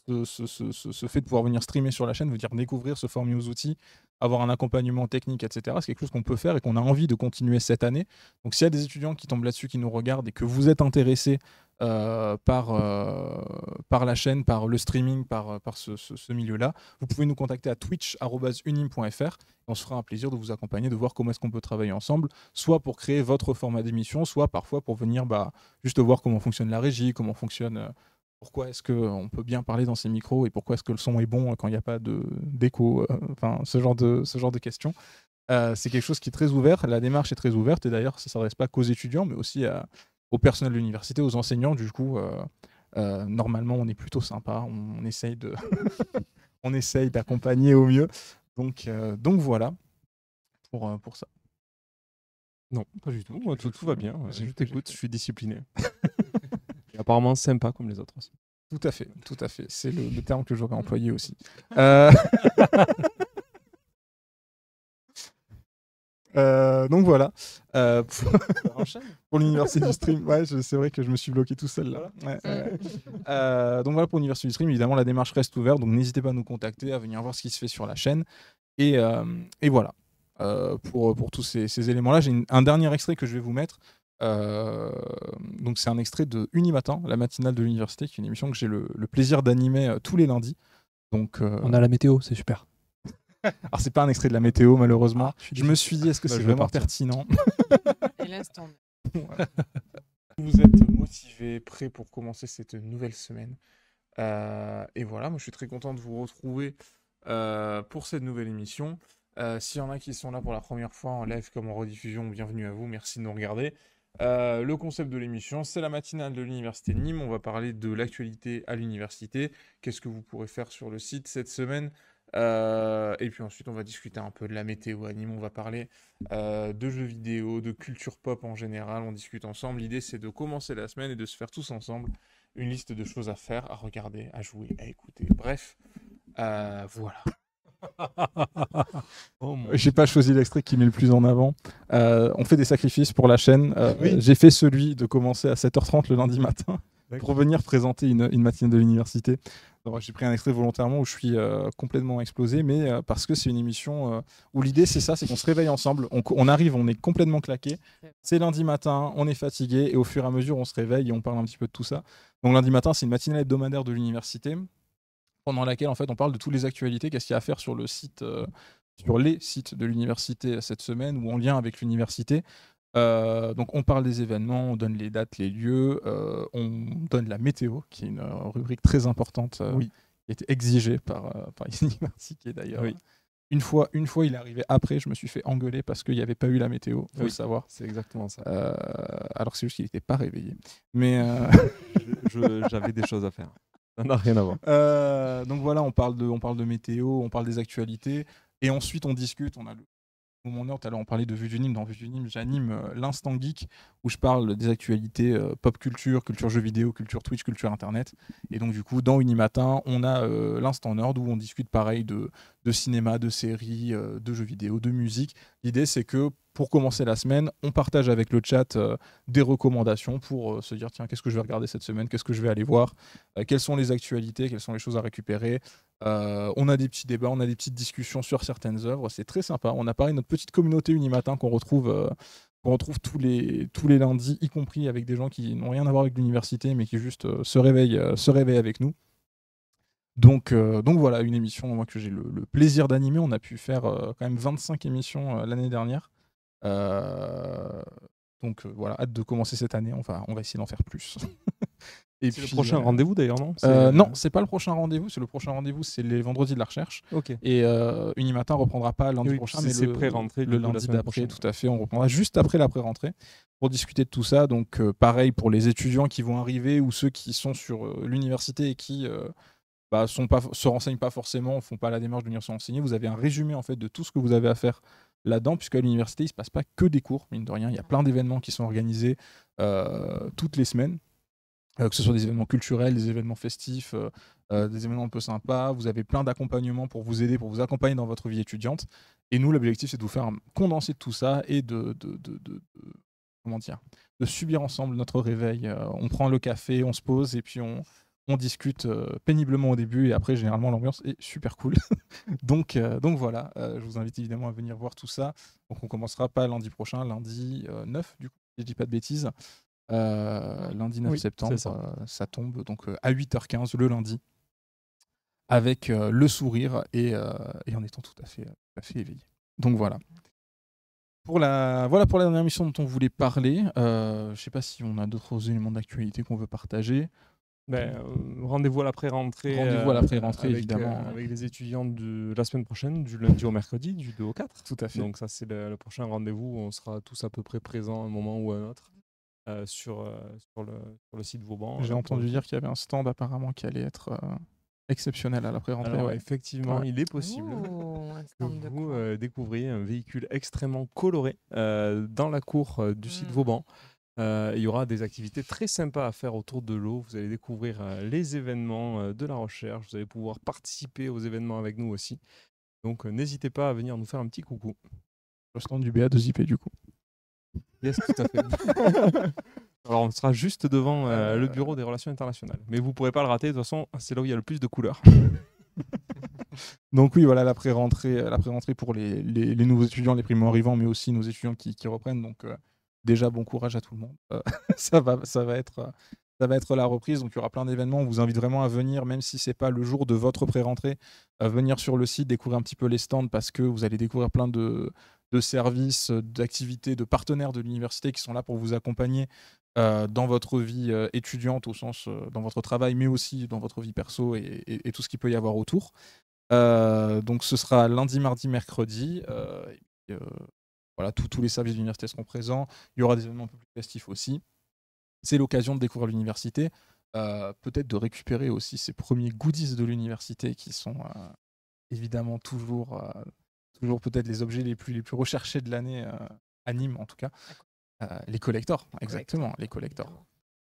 ce fait de pouvoir venir streamer sur la chaîne veut dire découvrir, se former aux outils, avoir un accompagnement technique, etc. C'est quelque chose qu'on peut faire et qu'on a envie de continuer cette année. Donc s'il y a des étudiants qui tombent là-dessus, qui nous regardent et que vous êtes intéressés par la chaîne, par le streaming, par ce milieu-là, vous pouvez nous contacter à twitch@unim.fr. On se fera un plaisir de vous accompagner, de voir comment est-ce qu'on peut travailler ensemble, soit pour créer votre format d'émission, soit parfois pour venir juste voir comment fonctionne la régie, comment fonctionne... Pourquoi est-ce qu'on peut bien parler dans ces micros et pourquoi est-ce que le son est bon quand il n'y a pas d'écho, ce genre de questions. C'est quelque chose qui est très ouvert, la démarche est très ouverte et d'ailleurs ça ne s'adresse pas qu'aux étudiants mais aussi au personnel de l'université, aux enseignants. Du coup, normalement on est plutôt sympa, on essaye d'accompagner au mieux. Donc voilà pour ça. Non, pas du tout, moi, tout va bien, je t'écoute, je suis discipliné. Et apparemment sympa comme les autres aussi. Tout à fait. C'est le terme que j'aurais employé aussi. Donc voilà. Pour l'université du stream, c'est vrai que je me suis bloqué tout seul là. Donc voilà, pour l'université du stream, évidemment la démarche reste ouverte, donc n'hésitez pas à nous contacter, à venir voir ce qui se fait sur la chaîne. Et voilà. Pour tous ces éléments-là, j'ai un dernier extrait que je vais vous mettre. Donc c'est un extrait de Unimatin, la matinale de l'université, qui est une émission que j'ai le plaisir d'animer tous les lundis. Donc, On a la météo, c'est super. Alors c'est pas un extrait de la météo malheureusement. Je me suis dit est-ce que c'est vraiment pertinent? Et l'instant. Vous êtes motivés, prêts pour commencer cette nouvelle semaine. Et voilà, moi je suis très content de vous retrouver pour cette nouvelle émission. S'il y en a qui sont là pour la première fois en live comme en rediffusion, bienvenue à vous, merci de nous regarder. Le concept de l'émission, c'est la matinale de l'Université de Nîmes. On va parler de l'actualité à l'université. Qu'est-ce que vous pourrez faire sur le site cette semaine? Et puis ensuite, on va discuter un peu de la météo à Nîmes. On va parler de jeux vidéo, de culture pop en général. On discute ensemble. L'idée, c'est de commencer la semaine et de se faire tous ensemble une liste de choses à faire, à regarder, à jouer, à écouter. Bref, voilà. J'ai pas choisi l'extrait qui met le plus en avant. On fait des sacrifices pour la chaîne. Oui. J'ai fait celui de commencer à 7h30 le lundi matin pour venir présenter une matinale de l'université. Donc, j'ai pris un extrait volontairement où je suis complètement explosé, mais parce que c'est une émission où l'idée c'est ça, c'est qu'on se réveille ensemble, on arrive, on est complètement claqué, c'est lundi matin, on est fatigué et au fur et à mesure on se réveille et on parle un petit peu de tout ça. Donc lundi matin c'est une matinale hebdomadaire de l'université pendant laquelle en fait on parle de toutes les actualités, qu'est-ce qu'il y a à faire sur le site, sur les sites de l'université cette semaine ou en lien avec l'université. Donc on parle des événements, on donne les dates, les lieux, on donne la météo, qui est une rubrique très importante, qui a été exigée par l'université d'ailleurs. Oui. Une fois il est arrivé après, je me suis fait engueuler parce qu'il n'y avait pas eu la météo, faut le savoir. C'est exactement ça. Alors que c'est juste qu'il n'était pas réveillé. Mais j'avais des choses à faire. Ça n'a rien à voir. Donc voilà, on parle de météo, on parle des actualités, et ensuite on discute, on a au moment nerd, tout à l'heure on parlait de Vue du Nîmes. Dans Vue du Nîmes, j'anime l'Instant Geek où je parle des actualités pop culture, culture jeux vidéo, culture Twitch, culture internet. Et donc du coup, dans Unimatin, on a l'Instant Nerd où on discute pareil de cinéma, de séries, de jeux vidéo, de musique. L'idée c'est que pour commencer la semaine, on partage avec le chat des recommandations pour se dire tiens, qu'est-ce que je vais regarder cette semaine, qu'est-ce que je vais aller voir, quelles sont les actualités, quelles sont les choses à récupérer. On a des petits débats, on a des petites discussions sur certaines œuvres, c'est très sympa. On a pareil notre petite communauté Unimatin qu'on retrouve tous les lundis, y compris avec des gens qui n'ont rien à voir avec l'université, mais qui juste se réveillent avec nous. Donc voilà, une émission moi, que j'ai le plaisir d'animer. On a pu faire quand même 25 émissions l'année dernière. Donc voilà, hâte de commencer cette année. On va essayer d'en faire plus. Et c'est le prochain rendez-vous d'ailleurs, non? Non, c'est pas le prochain rendez-vous. Le prochain rendez-vous, c'est les vendredis de la recherche. Ok. Et Unimatin reprendra pas lundi prochain, mais c'est pré-rentrée, le lundi d'après, tout à fait. On reprendra juste après la pré-rentrée pour discuter de tout ça. Donc pareil pour les étudiants qui vont arriver ou ceux qui sont sur l'université et qui se renseignent pas forcément, font pas la démarche de venir se renseigner. Vous avez un résumé en fait de tout ce que vous avez à faire là-dedans, puisqu'à l'université, il ne se passe pas que des cours, mine de rien. Il y a plein d'événements qui sont organisés toutes les semaines, que ce soit des événements culturels, des événements festifs, des événements un peu sympas. Vous avez plein d'accompagnements pour vous aider, pour vous accompagner dans votre vie étudiante. Et nous, l'objectif, c'est de vous faire un condensé de tout ça et de subir ensemble notre réveil. On prend le café, on se pose et puis on discute péniblement au début et après généralement l'ambiance est super cool. donc voilà, je vous invite évidemment à venir voir tout ça. Donc on commencera pas lundi prochain, lundi 9 du coup, si je dis pas de bêtises. Lundi 9 septembre, ça tombe donc à 8h15 le lundi avec le sourire et en étant tout à fait éveillé. Donc voilà. Pour la dernière émission dont on voulait parler, je sais pas si on a d'autres éléments d'actualité qu'on veut partager. Rendez-vous à la pré-rentrée. Évidemment. Avec les étudiants de la semaine prochaine, du lundi au mercredi, du 2 au 4. Tout à fait. Donc ça, c'est le prochain rendez-vous. On sera tous à peu près présents à un moment ou à un autre sur le site Vauban. J'ai entendu dire qu'il y avait un stand apparemment qui allait être exceptionnel à la pré-rentrée. Alors, effectivement, il est possible que vous découvriez un véhicule extrêmement coloré dans la cour du site Vauban. Il y aura des activités très sympas à faire autour de l'eau. Vous allez découvrir les événements de la recherche. Vous allez pouvoir participer aux événements avec nous aussi. Donc n'hésitez pas à venir nous faire un petit coucou. Le stand du BA2IP du coup. Yes, tout à fait. Alors on sera juste devant le bureau des relations internationales. Mais vous ne pourrez pas le rater, de toute façon, c'est là où il y a le plus de couleurs. Donc oui, voilà la pré-rentrée pour les nouveaux étudiants, les primo-arrivants, mais aussi nos étudiants qui reprennent. Donc déjà bon courage à tout le monde. Ça va être la reprise, donc il y aura plein d'événements. On vous invite vraiment à venir, même si c'est pas le jour de votre pré-rentrée, à venir sur le site, découvrir un petit peu les stands, parce que vous allez découvrir plein de services, d'activités, de partenaires de l'université qui sont là pour vous accompagner dans votre vie étudiante, au sens dans votre travail, mais aussi dans votre vie perso et tout ce qu'il peut y avoir autour. Donc ce sera lundi, mardi, mercredi. Voilà, tous les services de l'université seront présents. Il y aura des événements un peu plus festifs aussi. C'est l'occasion de découvrir l'université, peut-être de récupérer aussi ces premiers goodies de l'université qui sont évidemment toujours peut-être les objets les plus recherchés de l'année à Nîmes en tout cas. Les collectors, exactement, les collectors.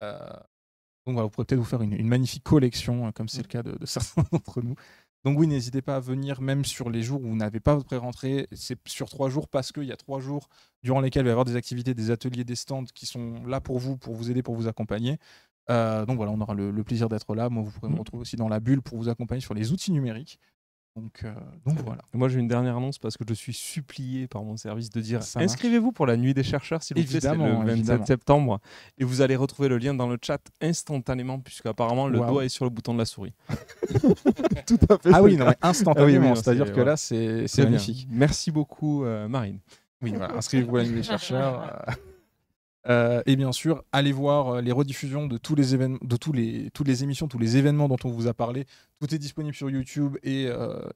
Donc voilà, vous pourrez peut-être vous faire une magnifique collection, comme c'est le cas de certains d'entre nous. Donc oui, n'hésitez pas à venir, même sur les jours où vous n'avez pas votre pré-rentrée. C'est sur 3 jours parce qu'il y a 3 jours durant lesquels il va y avoir des activités, des ateliers, des stands qui sont là pour vous aider, pour vous accompagner. Donc voilà, on aura le plaisir d'être là. Moi, vous pourrez me retrouver aussi dans la bulle pour vous accompagner sur les outils numériques. Donc voilà. Moi j'ai une dernière annonce parce que je suis supplié par mon service de dire inscrivez-vous pour la nuit des chercheurs s'il vous plaît, c'est le 27 septembre et vous allez retrouver le lien dans le chat instantanément puisque apparemment le doigt est sur le bouton de la souris. Tout à fait. Ah oui, non, mais instantanément, c'est-à-dire que là c'est magnifique. Merci beaucoup Marine. Oui, voilà, inscrivez-vous à la nuit des chercheurs. Et bien sûr, allez voir les rediffusions de tous les événements, de toutes les émissions, tous les événements dont on vous a parlé. Tout est disponible sur YouTube et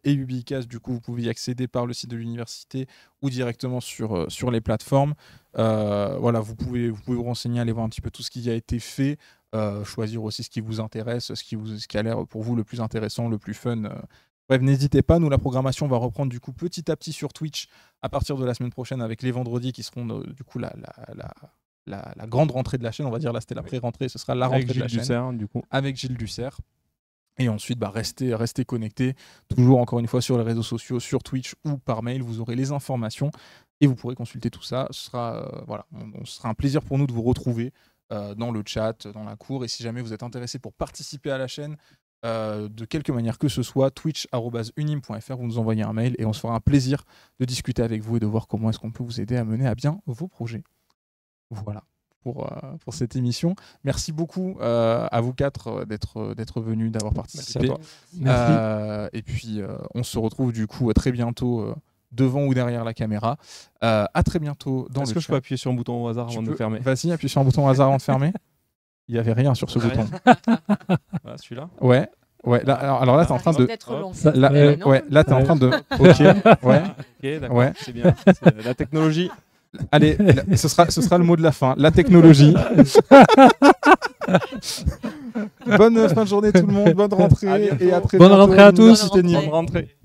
Ubicast. Du coup, vous pouvez y accéder par le site de l'université ou directement sur les plateformes. Voilà, vous pouvez vous renseigner, aller voir un petit peu tout ce qui a été fait, choisir aussi ce qui vous intéresse, ce qui a l'air pour vous le plus intéressant, le plus fun. Bref, n'hésitez pas. Nous, la programmation va reprendre du coup petit à petit sur Twitch à partir de la semaine prochaine avec les vendredis qui seront du coup la grande rentrée de la chaîne, on va dire. Là c'était la pré-rentrée, ce sera la rentrée de la chaîne Dussert, du coup. avec Gilles Dussert. Et ensuite restez connectés, toujours encore une fois sur les réseaux sociaux, sur Twitch ou par mail, vous aurez les informations et vous pourrez consulter tout ça. Ce sera ce sera un plaisir pour nous de vous retrouver dans le chat, dans la cour. Et si jamais vous êtes intéressé pour participer à la chaîne de quelque manière que ce soit, twitch@unim.fr, vous nous envoyez un mail et on se fera un plaisir de discuter avec vous et de voir comment est-ce qu'on peut vous aider à mener à bien vos projets. Voilà pour cette émission. Merci beaucoup à vous 4 d'être venus, d'avoir participé. Merci. Et puis on se retrouve du coup très bientôt devant ou derrière la caméra. À très bientôt dans le chat. Est-ce que je peux appuyer sur un bouton au hasard avant de fermer? Vas-y, appuie sur un bouton au hasard avant de fermer. Il n'y avait rien sur ce bouton. Voilà, celui-là. Ouais. Là, alors là, tu es en train de. Là, tu es en train de. Ok. Ok, d'accord. Ouais. C'est bien. C'est la technologie. Allez, ce sera le mot de la fin. La technologie. Bonne fin de journée tout le monde. Bonne rentrée et à très bientôt. Bonne rentrée à tous. Bonne rentrée.